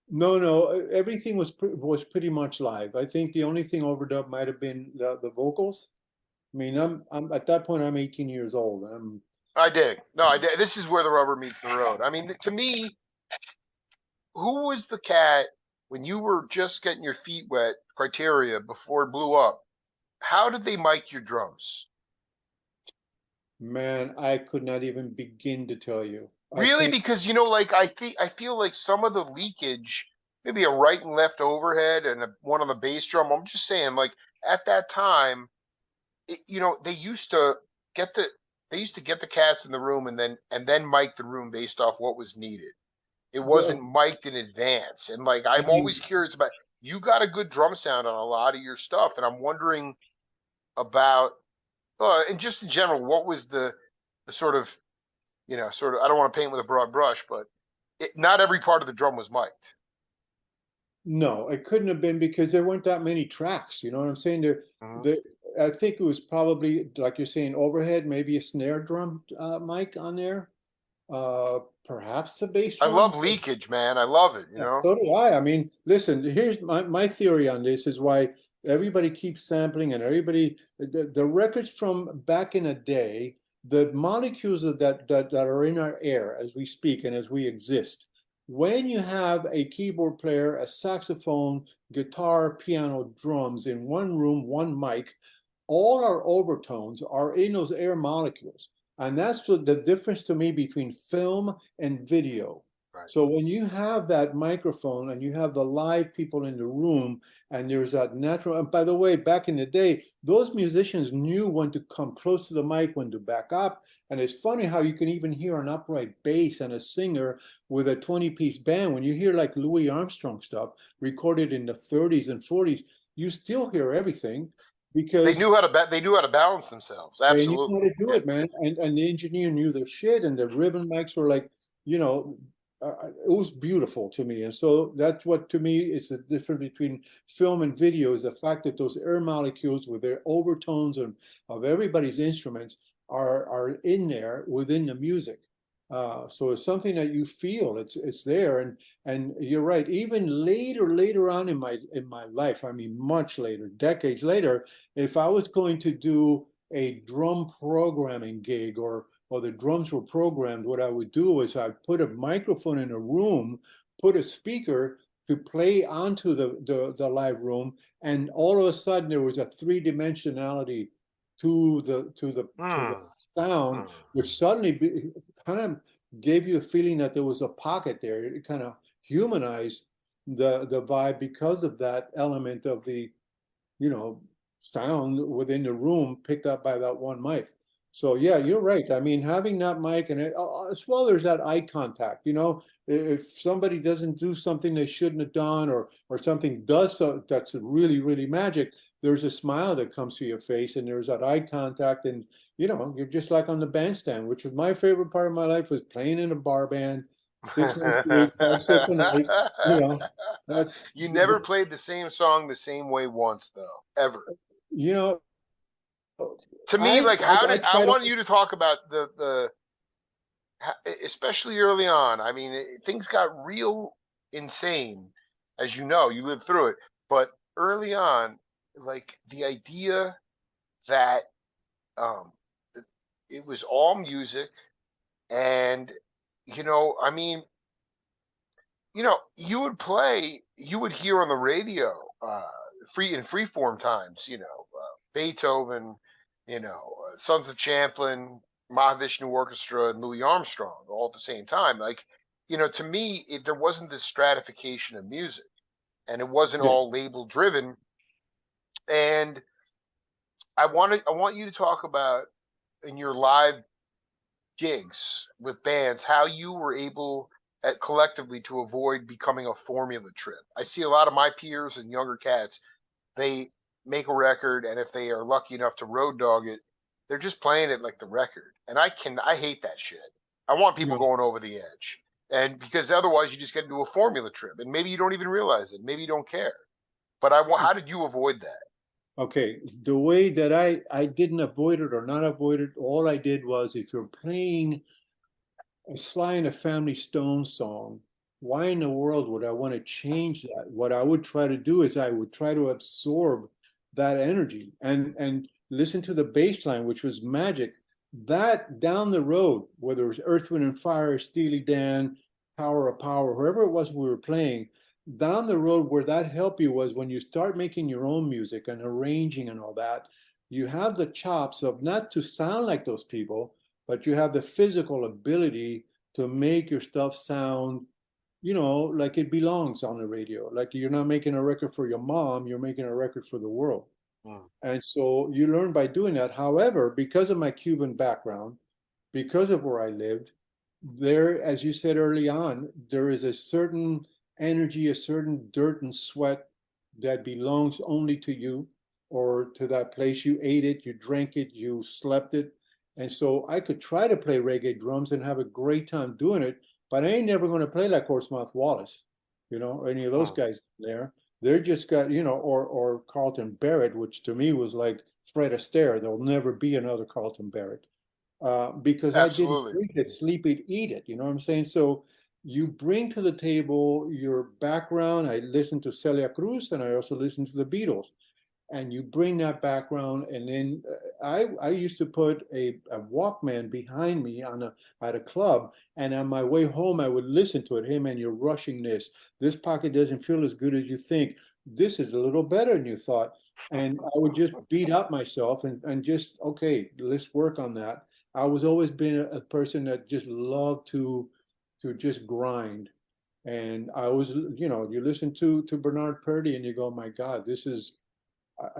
No, everything was pretty much live. I think the only thing overdub might have been the vocals. I mean, I'm at that point I'm 18 years old. I dig. No, I dig. This is where the rubber meets the road. I mean, to me, who was the cat when you were just getting your feet wet, Criteria, before it blew up? How did they mic your drums? Man, I could not even begin to tell you. Really? Because, I feel like some of the leakage, maybe a right and left overhead and one on the bass drum. I'm just saying, like, at that time, they used to get the cats in the room and then mic the room based off what was needed. It wasn't mic'd in advance. And like I'm always curious about, you got a good drum sound on a lot of your stuff, and I'm wondering about and just in general, what was the sort of I don't want to paint with a broad brush, but not every part of the drum was mic'd. No, it couldn't have been because there weren't that many tracks. You know what I'm saying? I think it was probably, like you're saying, overhead, maybe a snare drum mic on there. Perhaps the bass drum. I love leakage, man. I love it, So do I. I mean, listen, here's my theory on this is why everybody keeps sampling, and the records from back in the day, the molecules that are in our air as we speak and as we exist. When you have a keyboard player, a saxophone, guitar, piano, drums in one room, one mic, all our overtones are in those air molecules. And that's what the difference to me between film and video. Right. So when you have that microphone and you have the live people in the room, and there's that natural, and by the way, back in the day, those musicians knew when to come close to the mic, when to back up. And it's funny how you can even hear an upright bass and a singer with a 20-piece band. When you hear like Louis Armstrong stuff recorded in the 30s and 40s, you still hear everything. Because they knew how to balance themselves. Absolutely. They knew how to do it, man. And the engineer knew their shit, and the ribbon mics were like, it was beautiful to me. And so that's what, to me, is the difference between film and video, is the fact that those air molecules with their overtones of everybody's instruments are in there within the music. So it's something that you feel. It's there, and you're right. Even later on in my life, I mean, much later, decades later, if I was going to do a drum programming gig or the drums were programmed, what I would do is I'd put a microphone in a room, put a speaker to play onto the live room, and all of a sudden there was a three-dimensionality to the Hmm. sound, Hmm. which suddenly kind of gave you a feeling that there was a pocket there. It kind of humanized the vibe because of that element of the, you know, sound within the room picked up by that one mic. So yeah, you're right. I mean, having that mic and as well, there's that eye contact. You know, if somebody doesn't do something they shouldn't have done, or something does that's really magic, there's a smile that comes to your face, and there's that eye contact, and you know, you're just like on the bandstand, which was my favorite part of my life was playing in a bar band, 6 nights a week, 5, 6 a night. You know, that's You never played the same song the same way once, though, ever. you know, To me, like, how I did I try to. want you to talk about especially early on. I mean, things got real insane, as you know, you lived through it. But early on, like the idea that um, it it was all music, and I mean, you would play, you would hear on the radio, free form times, Beethoven, Sons of Champlin, Mahavishnu Orchestra, and Louis Armstrong all at the same time. Like, to me, there wasn't this stratification of music, and it wasn't Yeah. all label driven. And I want you to talk about in your live gigs with bands how you were able collectively to avoid becoming a formula trip. I see a lot of my peers and younger cats, they make a record, and if they are lucky enough to road dog it, they're just playing it like the record. And I hate that shit. I want people No. going over the edge. And because otherwise you just get into a formula trip, and maybe you don't even realize it. Maybe you don't care. But how did you avoid that? Okay, the way that I didn't avoid it or not avoid it, all I did was if you're playing a Sly and the Family Stone song, why in the world would I want to change that? What I would try to do is I would try to absorb that energy and listen to the bass line, which was magic. That down the road, whether it was Earth, Wind and Fire, Steely Dan, Power of Power, whoever it was we were playing, down the road where that helped you was when you start making your own music and arranging and all that, you have the chops of not to sound like those people, but you have the physical ability to make your stuff sound, like it belongs on the radio. Like you're not making a record for your mom, you're making a record for the world. Mm. And so you learn by doing that. However, because of my Cuban background, because of where I lived, there, as you said early on, there is a certain energy, a certain dirt and sweat that belongs only to you or to that place. You ate it, you drank it, you slept it. And so I could try to play reggae drums and have a great time doing it, but I ain't never going to play like Horsemouth Wallace, or any of those Mm. guys there. They're just got, or Carlton Barrett, which to me was like Fred Astaire. There'll never be another Carlton Barrett because I didn't Absolutely. drink it, sleep it, eat it. You know what I'm saying? So you bring to the table your background. I listen to Celia Cruz and I also listen to the Beatles. And you bring that background, and then I used to put a Walkman behind me at a club, and on my way home I would listen to it. Hey man, you're rushing this. This pocket doesn't feel as good as you think. This is a little better than you thought. And I would just beat up myself and just, okay, let's work on that. I was always been a person that just loved to just grind. And I was, you listen to Bernard Purdy and you go, my God, this is,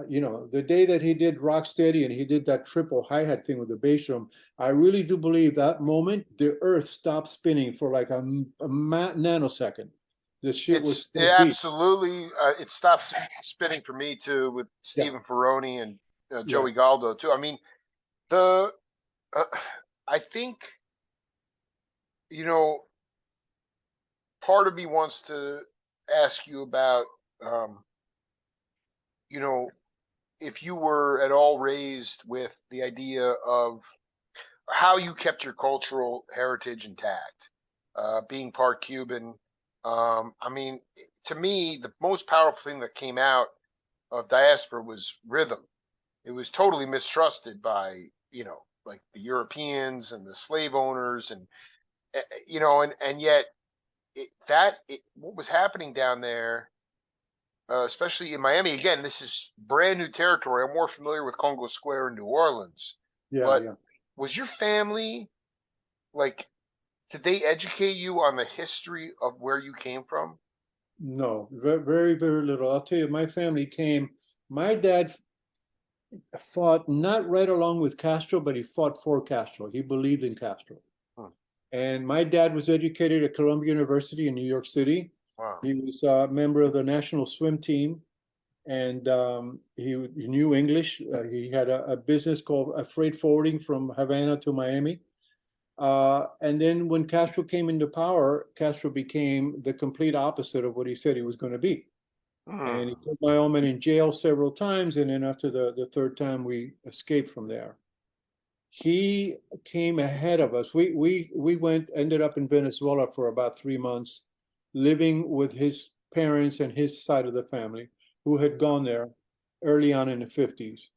the day that he did Rocksteady and he did that triple hi-hat thing with the bass drum, I really do believe that moment the earth stopped spinning for like a nanosecond. The shit was so deep. Absolutely, it stops spinning for me too with Yeah, Stephen Ferroni and yeah. Joey Galdo too. I mean, the uh, I think you know part of me wants to ask you about um, you know if you were at all raised with the idea of how you kept your cultural heritage intact, being part Cuban. I mean, to me, the most powerful thing that came out of diaspora was rhythm. It was totally mistrusted by, like the Europeans and the slave owners, and and yet what was happening down there, especially in Miami. Again, this is brand new territory. I'm more familiar with Congo Square in New Orleans, Yeah, but yeah. was your family like? Did they educate you on the history of where you came from? No, very, very little. I'll tell you, my family came. My dad fought not right along with Castro, but he fought for Castro. He believed in Castro. Hmm. And my dad was educated at Columbia University in New York City. Wow. He was a member of the national swim team, and he knew English. He had a business called freight forwarding from Havana to Miami. And then when Castro came into power, Castro became the complete opposite of what he said he was going to be. And he Hmm. put my old man in jail several times. And then after the third time, we escaped from there. He came ahead of us. Ended up in Venezuela for about 3 months, living with his parents and his side of the family, who had gone there early on in the 50s.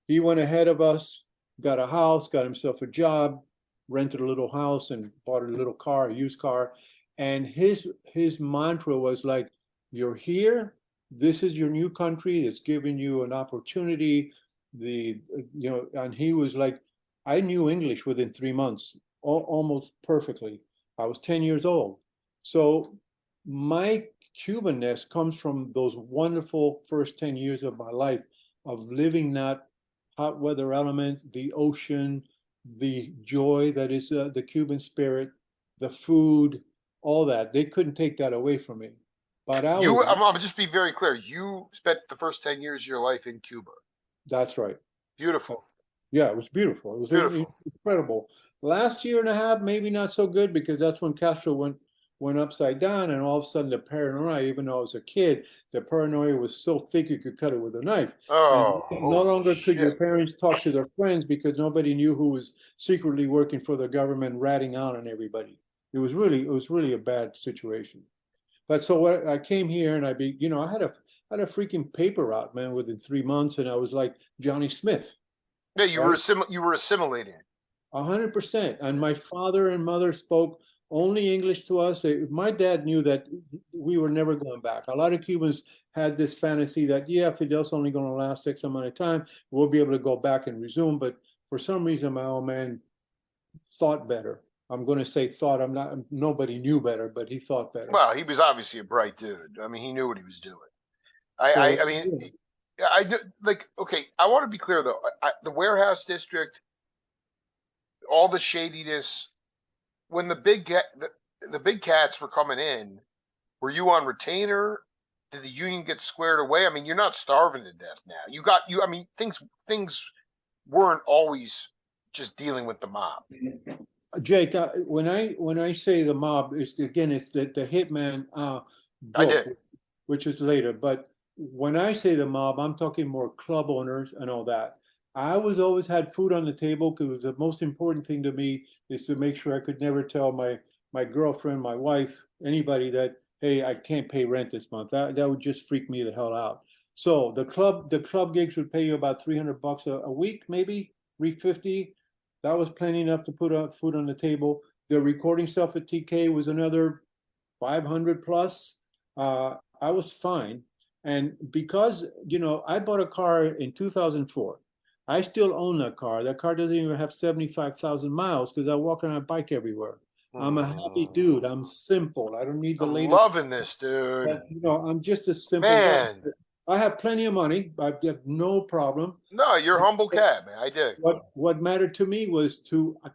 He went ahead of us, got a house, got himself a job, rented a little house, and bought a little car, a used car. And his mantra was like, "You're here. This is your new country. It's giving you an opportunity." And he was like, I knew English within 3 months, almost perfectly. I was 10 years old. So my Cubanness comes from those wonderful first 10 years of my life of living that hot weather element, the ocean, the joy that is the Cuban spirit, the food, all that. They couldn't take that away from me. But I was, I'm gonna just be very clear. You spent the first 10 years of your life in Cuba. that's right. Beautiful, Yeah, it was beautiful. It was beautiful. incredible. Last year and a half, maybe not so good because that's when Castro went upside down, and all of a sudden the paranoia, even though I was a kid, the paranoia was so thick you could cut it with a knife. And Oh, no holy longer could your shit! parents talk to their friends because nobody knew who was secretly working for the government, ratting out on everybody. It was really a bad situation. But so I came here and I had a freaking paper route, man, within 3 months, and I was like Johnny Smith, Yeah, right? you were assimilating. 100%. And my father and mother spoke only English to us. My dad knew that we were never going back. A lot of Cubans had this fantasy that, yeah, Fidel's only going to last X amount of time. We'll be able to go back and resume. But for some reason, my old man thought better. I'm going to say thought. I'm not, nobody knew better, but he thought better. Well, he was obviously a bright dude. I mean, he knew what he was doing. So, I mean, yeah. like, okay. I want to be clear though. The warehouse district, all the shadiness, when the big cats were coming in, were you on retainer? Did the union get squared away? I mean, you're not starving to death now. I mean, things weren't always just dealing with the mob. Jake, when I say the mob, it's the Hitman I book, did. which is later. But when I say the mob, I'm talking more club owners and all that. I was always had food on the table because the most important thing to me is to make sure I could never tell my girlfriend, my wife, anybody that, hey, I can't pay rent this month. That would just freak me the hell out. So the club gigs would pay you about $300 a week, maybe 350. That was plenty enough to put food on the table. The recording stuff at TK was another 500 plus. I was fine. And because, I bought a car in 2004. I still own that car. That car doesn't even have 75,000 miles because I walk on a bike everywhere. I'm a happy dude. I'm simple. I don't need the I'm latest. loving this, dude. I'm just a simple guy. Man, I have plenty of money. I have no problem. no, you're a humble cat, man. I dig. What mattered to me was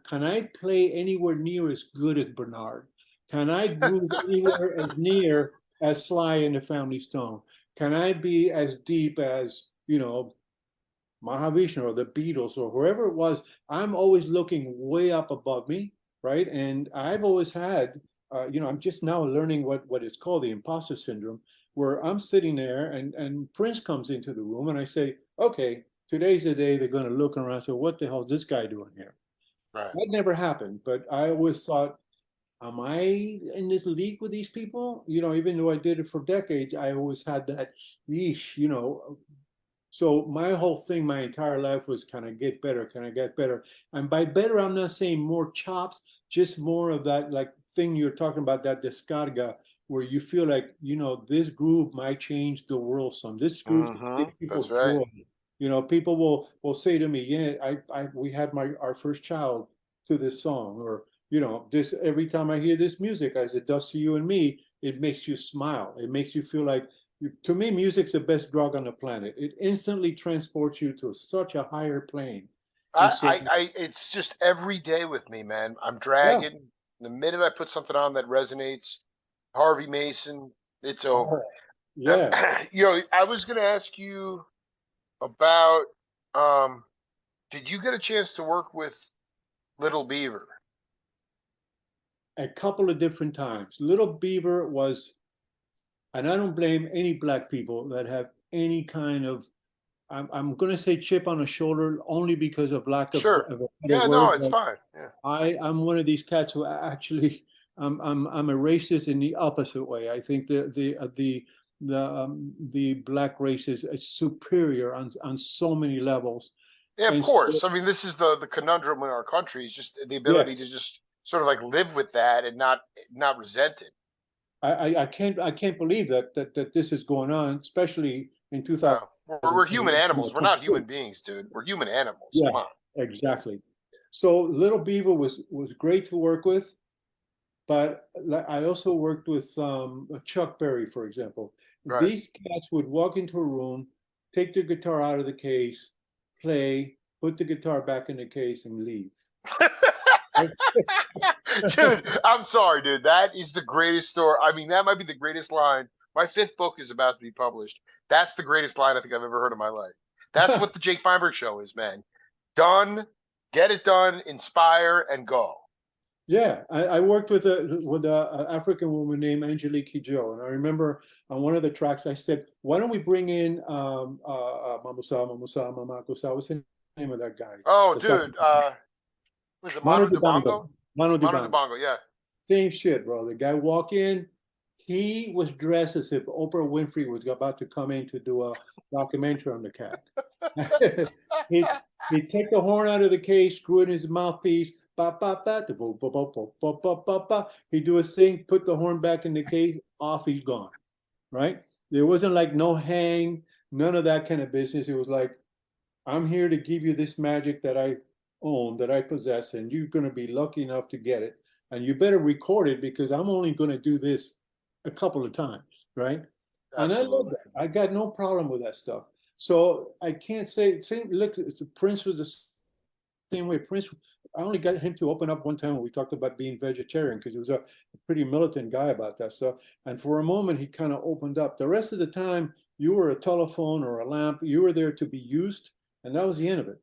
can I play anywhere near as good as Bernard? Can I groove anywhere as near as Sly and the Family Stone? Can I be as deep as, Mahavishnu or the Beatles or whoever it was? I'm always looking way up above me, right? And I've always had, I'm just now learning what is called the imposter syndrome, where I'm sitting there and Prince comes into the room and I say, okay, today's the day they're going to look around and say, what the hell is this guy doing here? Right. That never happened, but I always thought, am I in this league with these people? Even though I did it for decades, I always had that, yeesh. So my whole thing, my entire life was, can I get better? Can I get better? And by better, I'm not saying more chops, just more of that like thing you're talking about, that descarga, where you feel like, this groove might change the world some. This groove Mm-hmm. gives people That's right. joy. People will say to me, yeah, we had our first child to this song, or this every time I hear this music, as it does to you and me, it makes you smile. It makes you feel like, to me, music's the best drug on the planet. It instantly transports you to such a higher plane. And so, It's just every day with me, man. I'm yeah, dragging. The minute I put something on that resonates, Harvey Mason, it's over. oh, yeah, I was gonna ask you about, um, did you get a chance to work with Little Beaver? a couple of different times. Little Beaver was, and I don't blame any black people that have any kind of, I'm going to say chip on the shoulder, only because of lack Sure. of a better Yeah, no, word. it's But fine. Yeah. I'm one of these cats who actually, I'm a racist in the opposite way. I think the black race is superior on so many levels. Yeah, of And so, course. I mean, this is the conundrum in our country, is just the ability to yes, just sort of like live with that and not resent it. I can't believe that this is going on, especially in No, we're human 2021 in our animals. We're not human country. beings, dude. We're human animals. Yeah, Come on. exactly. So Little Beaver was great to work with, but I also worked with Chuck Berry, for example. Right. These cats would walk into a room, take the guitar out of the case, play, put the guitar back in the case, and leave. Dude, I'm sorry, dude. That is the greatest story. I mean, that might be the greatest line. My fifth book is about to be published. That's the greatest line I think I've ever heard in my life. That's what the Jake Feinberg show is, man. Done, get it done, inspire, and go. Yeah, I worked with a African woman named Angelique Kidjo, and I remember on one of the tracks I said, "Why don't we bring in Mamusa Mamusa Mamakusa?" What's the name of that guy? Oh, The dude. saxophone. Was it Manu Manu Dibango. Dibango? Manu Manu Dibango. Dibango, yeah. Same shit, bro. The guy walk in, he was dressed as if Oprah Winfrey was about to come in to do a documentary on the cat. he he'd take the horn out of the case, screw it in his mouthpiece, ba ba ba da, bo, bo, bo, bo, bo, bo, bo, ba. He'd do his thing, put the horn back in the case, off he's gone. Right? There wasn't like no hang, none of that kind of business. It was like, I'm here to give you this magic that I own, that I possess, and you're going to be lucky enough to get it. And you better record it because I'm only going to do this a couple of times, right? And I love Absolutely. that. I got no problem with that stuff. So I can't say, look, Prince was the same way. Prince, I only got him to open up one time when we talked about being vegetarian because he was a pretty militant guy about that stuff. And for a moment, he kind of opened up. The rest of the time, you were a telephone or a lamp. You were there to be used, and that was the end of it.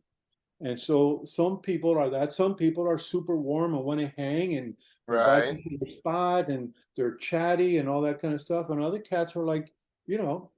And so some people are that. Some people are super warm and want to hang and invite Right. you to the spot, and they're chatty and all that kind of stuff. And other cats are like, you know,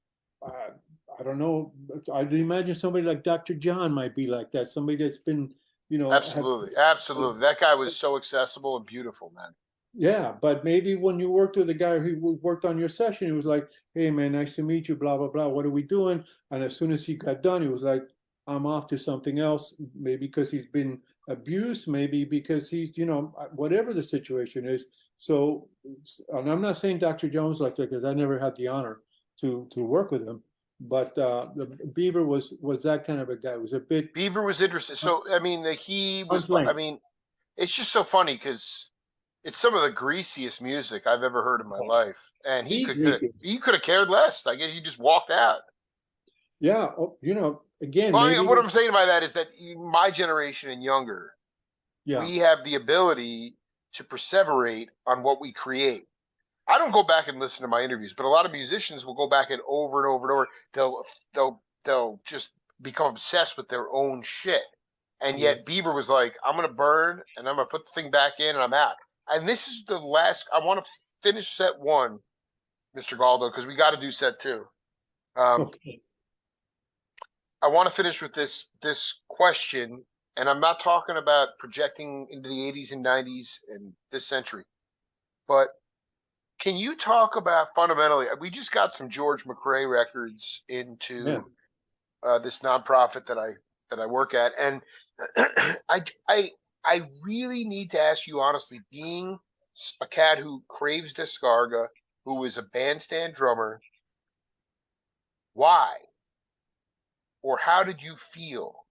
uh, I don't know. I'd imagine somebody like Dr. John might be like that. Somebody that's been, have Absolutely. Absolutely. That guy was so accessible and beautiful, man. yeah. But maybe when you worked with a guy who worked on your session, he was like, "Hey, man, nice to meet you. Blah blah blah. What are we doing?" And as soon as he got done, he was like, I'm off to something else, maybe because he's been abused, maybe because he's, whatever the situation is. So, and I'm not saying Dr. Jones like that because I never had the honor to work with him, but the Beaver was that kind of a guy. It was a bit Beaver was interested. So, I mean, he arm's was, I length. mean, it's just so funny because it's some of the greasiest music I've ever heard in my life. And he The could Greek. he could have cared less. I guess he just walked out. Yeah, again, Well, I mean, what maybe, I'm saying by that is that my generation and younger, yeah. we have the ability to perseverate on what we create. I don't go back and listen to my interviews, but a lot of musicians will go back and over and over and over. They'll just become obsessed with their own shit. And Yeah. yet Bieber was like, I'm gonna burn and I'm gonna put the thing back in and I'm out. And this is the last. I want to finish set one, Mr. Galdo, because we got to do set two. Um, Okay. I want to finish with this question. and I'm not talking about projecting into the 80s and 90s and this century, but can you talk about fundamentally? We just got some George McRae records Yeah. into this nonprofit that I work at, and I I I really need to ask you honestly, being a cat who craves descarga, who is a bandstand drummer, why or how did you feel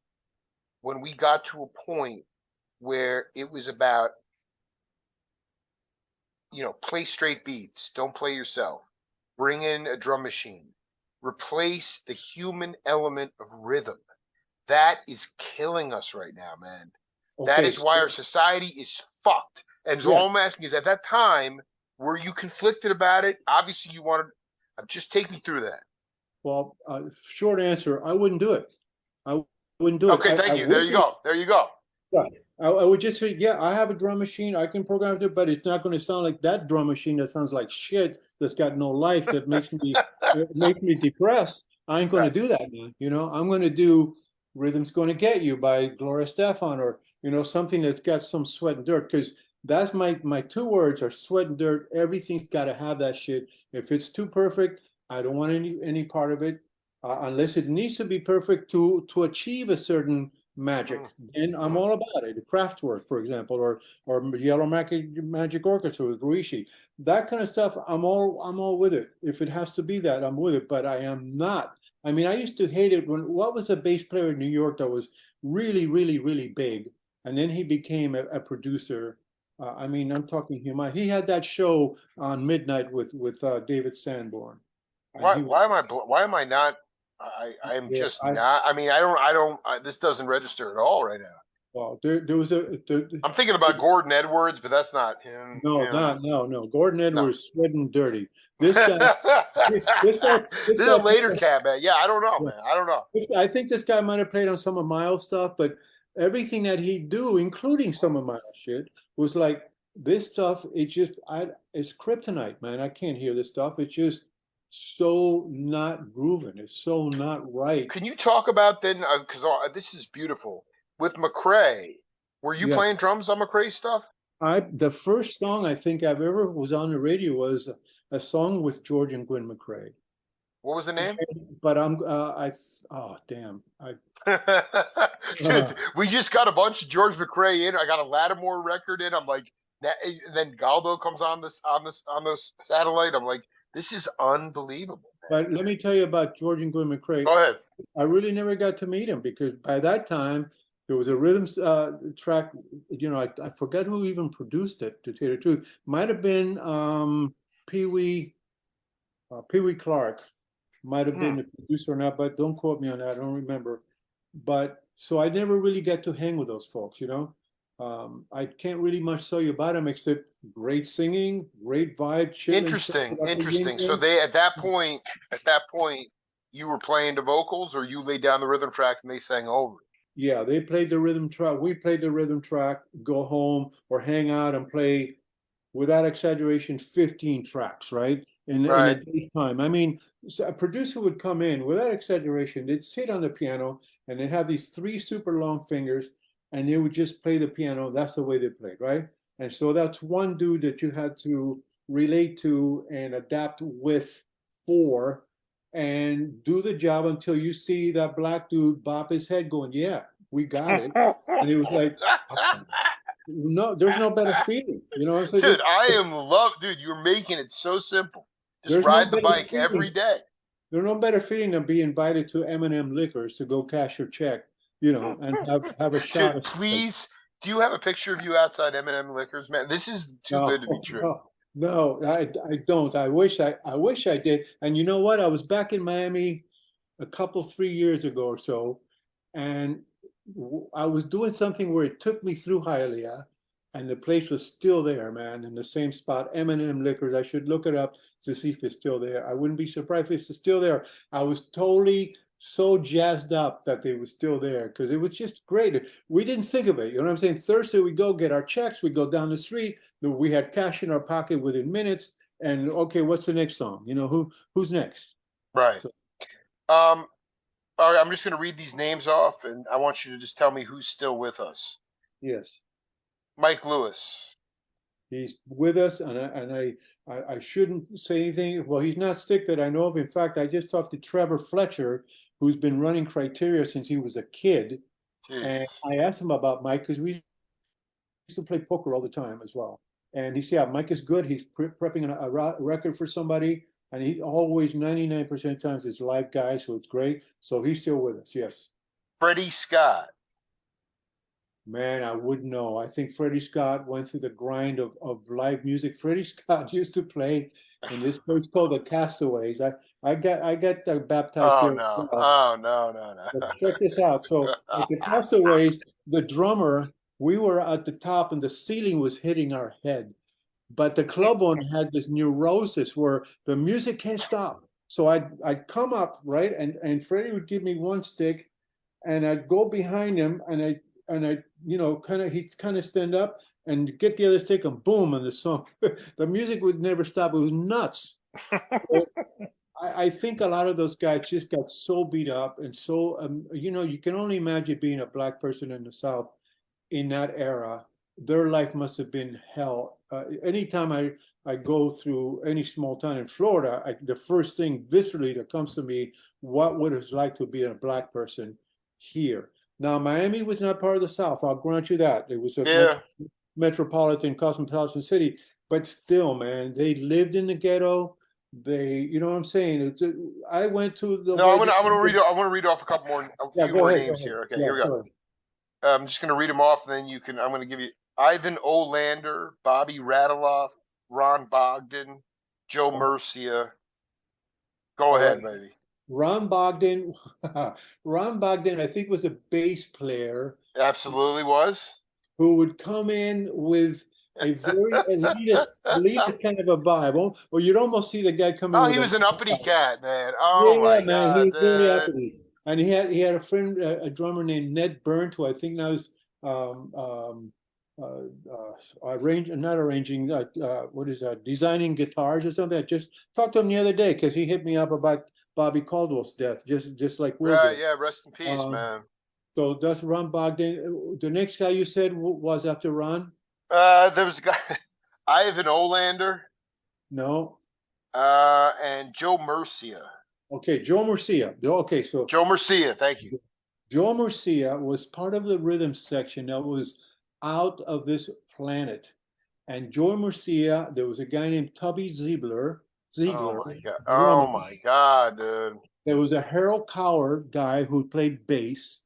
when we got to a point where it was about, play straight beats, don't play yourself, bring in a drum machine, replace the human element of rhythm? That is killing us right now, man. That Okay. is why our society is fucked. And so Yeah. all I'm asking is, at that time, were you conflicted about it? Obviously, you wanted. Just take me through that. Well, short answer, I wouldn't do it. I wouldn't do it. Okay, I thank you. There would you do. go. There you go. Right. I would just say, yeah, I have a drum machine. I can program it, but it's not going to sound like that drum machine that sounds like shit, that's got no life, that makes me depressed. I ain't going to Right. do that, man. I'm going to do Rhythm's Going to Get You by Gloria Stefan, or something that's got some sweat and dirt, because that's my two words are sweat and dirt. Everything's got to have that shit. If it's too perfect, I don't want any part of it, unless it needs to be perfect to achieve a certain magic, and I'm all about it. Kraftwerk, for example, or Yellow Magic Orchestra with Ruishi, that kind of stuff. I'm all with it. If it has to be that, I'm with it. But I am not. I mean, I used to hate it when what was a bass player in New York that was really, really, really big, and then he became a producer. I mean, I'm talking him. He had that show on midnight with David Sanborn, and Why? he was. Why am I not? I am Yeah, just not. I mean, I don't. This doesn't register at all right now. well, there was I'm thinking about Gordon Edwards, but that's not him. no, no. Gordon No. Edwards sweating dirty. This this guy, this guy, this is a guy. later cat, man. Yeah, I don't know, man. I don't know. I think this guy might have played on some of Miles' stuff, but everything that he do, including some of Miles' shit, was like this stuff. It's kryptonite, man. I can't hear this stuff. It's just so not grooving. It's so not right. Can you talk about then? Because this is beautiful with McRae. Were you Yeah. playing drums on McRae stuff? The first song I think I've ever was on the radio was a song with George and Gwen McRae. What was the name? But oh damn, Dude, we just got a bunch of George McRae in. I got a Lattimore record in. I'm like, and then Galdo comes on this satellite. I'm like, this is unbelievable. Man. but let me tell you about George and Gwen McRae. Go ahead. I really never got to meet him because by that time there was a rhythm track. I forget who even produced it. To tell you the truth, might have been Pee Wee Clark. Might have been the producer or not, but don't quote me on that. I don't remember. But so I never really get to hang with those folks. I can't really much tell you about them except great singing, great vibe, chilling. Interesting. So at that point, you were playing the vocals, or you laid down the rhythm tracks and they sang over. Yeah, they played the rhythm track. We played the rhythm track, go home or hang out and play, without exaggeration, 15 tracks, right? In a day's time. I mean, so a producer would come in, without exaggeration, they'd sit on the piano and they'd have these three super long fingers and they would just play the piano. That's the way they played, right? And so that's one dude that you had to relate to and adapt with for and do the job until you see that black dude bop his head going, yeah, we got it. And it was like, no, there's no better feeling. Dude, dude, you're making it so simple. Just There's ride no the bike feeling. every day. There's no better feeling than be invited to M&M Liquors to go cash your check, and have a shot. Dude, please, do you have a picture of you outside M&M Liquors, man? This is too good to be true. No, I don't. I wish I did. And you know what? I was back in Miami a 3 years ago or so, and I was doing something where it took me through Hialeah, and the place was still there, man, in the same spot. M&M Liquors. I should look it up to see if it's still there. I wouldn't be surprised if it's still there. I was totally so jazzed up that they were still there because it was just great. We didn't think of it. You know what I'm saying? Thursday we go get our checks. We go down the street. We had cash in our pocket within minutes. And okay, what's the next song? Who's next? Right. So, All right, I'm just going to read these names off, and I want you to just tell me who's still with us. Yes. Mike Lewis. He's with us, and I shouldn't say anything. Well, he's not sick that I know of. In fact, I just talked to Trevor Fletcher, who's been running Criteria since he was a kid, and Jesus. I asked him about Mike because we used to play poker all the time as well. And he said, "Yeah, Mike is good. He's prepping a record for somebody, and he always 99% of times is live guy, so it's great. So he's still with us. Yes." Freddie Scott. Man, I wouldn't know. I think Freddie Scott went through the grind of live music. Freddie Scott used to play in this place called the Castaways. I got baptized Oh there as no! well. Oh no! No! But No! check this out. So at the Castaways, the drummer, we were at the top and the ceiling was hitting our head. But the club owner had this neurosis where the music can't stop. So I'd come up, right? And Freddie would give me one stick and I'd go behind him and I, he'd kind of stand up and get the other stick and boom, and the song, the music would never stop. It was nuts. So I think a lot of those guys just got so beat up and so, you can only imagine being a black person in the South in that era. Their life must have been hell. Anytime I go through any small town in Florida, the first thing viscerally that comes to me, what would it was like to be a black person here? Now, Miami was not part of the South. I'll grant you that. It was a Yeah. metropolitan, cosmopolitan city, but still, man, they lived in the ghetto. You know what I'm saying? I went to the. No, I'm gonna read. I want to read off a Yeah, few go more ahead, go names ahead. here. Okay, Yeah, here we go. sorry. I'm just gonna read them off, and then you can. I'm gonna give you Ivan Olander, Bobby Radiloff, Ron Bogdan, Joe Murcia. Go All right. ahead, baby. Ron Bogdan, Ron Bogdan, I think was a bass player Absolutely was. who would come in with a very elitist kind of a vibe. Well, you'd almost see the guy coming Oh, with he a was an uppity cat, man. Oh yeah, my man, he God, was very dude. uppity, and he had a friend, a drummer named Ned Burnt, who I think now is um, um, not arranging, what is that, designing guitars or something. I just talked to him the other day because he hit me up about Bobby Caldwell's death, just like Will Right, did. yeah. Rest in peace, Um, man. so that's Ron Bogdan. The next guy you said was after Ron? There was a guy, Ivan Olander, No. and Joe Murcia. Okay, Joe Murcia. Okay, so Joe Murcia, thank you. Joe Murcia was part of the rhythm section that was out of this planet. And Joe Murcia, there was a guy named Tubby Ziegler, Oh my God. drummer. Oh my God, dude. There was a Harold Coward guy who played bass.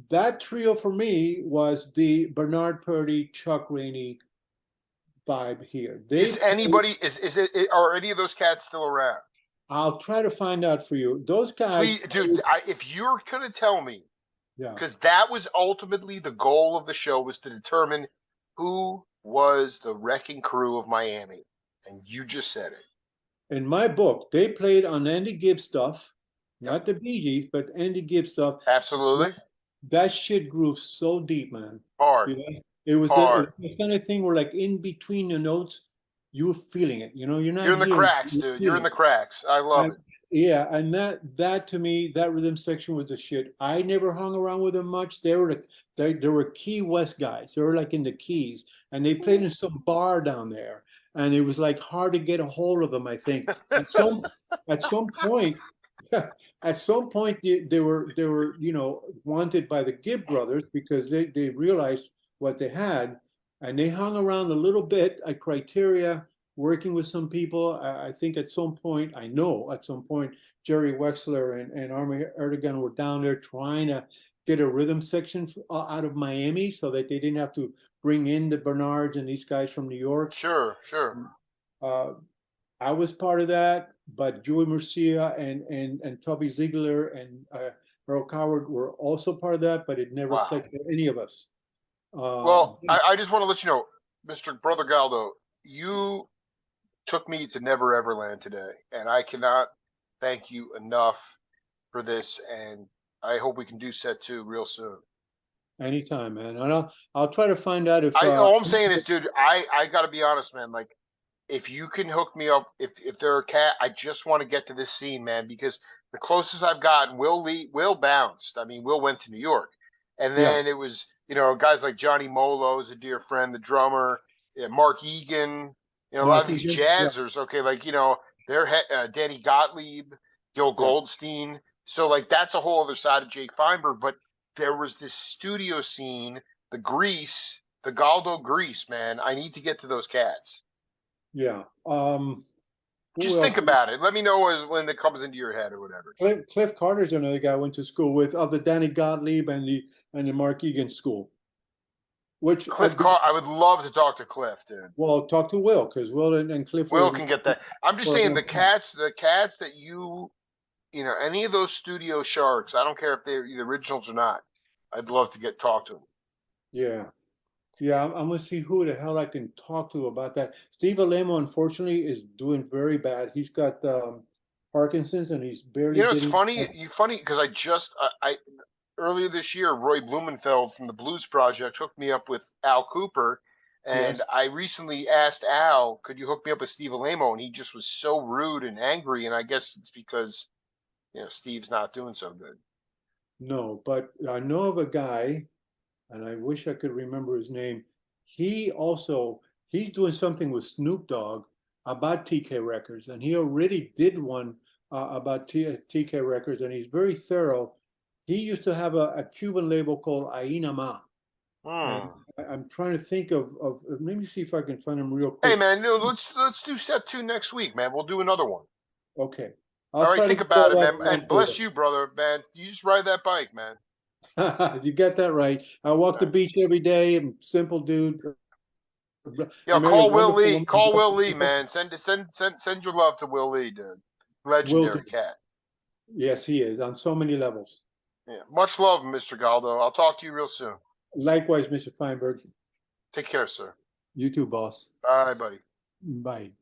That trio for me was the Bernard Purdy, Chuck Rainey vibe here. Is anybody is it are any of those cats still around? I'll try to find out for you. Those guys, Please, dude. If you're gonna tell me, yeah. because that was ultimately the goal of the show, was to determine who was the wrecking crew of Miami, and you just said it. In my book, they played on Andy Gibb stuff, not the Bee Gees, but Andy Gibb stuff. Absolutely. That shit grooved so deep, man. Hard. You know? It was the kind of thing where, like, in between the notes, you were feeling it. You're not. You're in the hearing cracks, it, dude. You're in the cracks. I love it. Yeah, and that to me, that rhythm section was the shit. I never hung around with them much. They were Key West guys. They were like in the Keys, and they played in some bar down there, and it was like hard to get a hold of them. I think at some point, at some point they were wanted by the Gibb brothers because they realized what they had, and they hung around a little bit at Criteria, working with some people. I think at some point, Jerry Wexler and Army Erdogan were down there trying to get a rhythm section out of Miami so that they didn't have to bring in the Bernards and these guys from New York. Sure. I was part of that, but Joey Murcia and Tubby Ziegler and Earl Coward were also part of that, but it never clicked with any of us. Well, I just want to let you know, Mr. Brother Galdo, you took me to Never Everland today, and I cannot thank you enough for this, and I hope we can do set 2 real soon. Anytime, man. And I'll try to find out if all I'm saying is, dude, I gotta be honest, man, like, if you can hook me up, if they're a cat, I just want to get to this scene, man, because The closest I've gotten, Will bounced. I mean, Will went to New York, and Yeah, then it was guys like Johnny Molo is a dear friend, the drummer, Mark Egan. A lot of Mark these Egan. Yeah, jazzers. Okay, like they're Danny Gottlieb, Gil yeah, Goldstein. So like that's a whole other side of Jake Feinberg. But there was this studio scene, the Galdo Grease, man. I need to get to those cats. yeah. Who Just think else? about it. Let me know when it comes into your head or whatever. Cliff Carter's another guy I went to school with, of the Danny Gottlieb and the Mark Egan school. Which I would love to talk to Cliff, dude. well, talk to Will, because Will and Cliff Will were can get that. I'm just for a saying long time. the cats that any of those studio sharks, I don't care if they're the originals or not. I'd love to talk to them. Yeah. Yeah, I'm gonna see who the hell I can talk to about that. Steve Alemo, unfortunately, is doing very bad. He's got Parkinson's and he's barely It's getting funny. up. You funny because I earlier this year, Roy Blumenfeld from the Blues Project hooked me up with Al Cooper, and Yes. I recently asked Al, "Could you hook me up with Steve Alemo?" And he just was so rude and angry. And I guess it's because Steve's not doing so good. No, but I know of a guy, and I wish I could remember his name. He's doing something with Snoop Dogg about TK Records, and he already did one about TK Records, and he's very thorough. He used to have a Cuban label called Aina Ma, and Hmm. I'm trying to think of let me see if I can find him real Hey quick. man, let's do set two next week, man. We'll do another one. Okay, All I'll right, try to think get about all it, that man. down And for bless you, brother, man. You just ride that bike, man. you. You get that right. I walk the beach every day. I'm a simple dude. I Yo, married a call Will wonderful Lee. woman. Call Will Lee, man. Send your love to Will Lee, dude. Will do. Legendary cat. Yes, he is on so many levels. Yeah. Much love, Mr. Galdo. I'll talk to you real soon. Likewise, Mr. Feinberg. Take care, sir. You too, boss. Bye, buddy. Bye.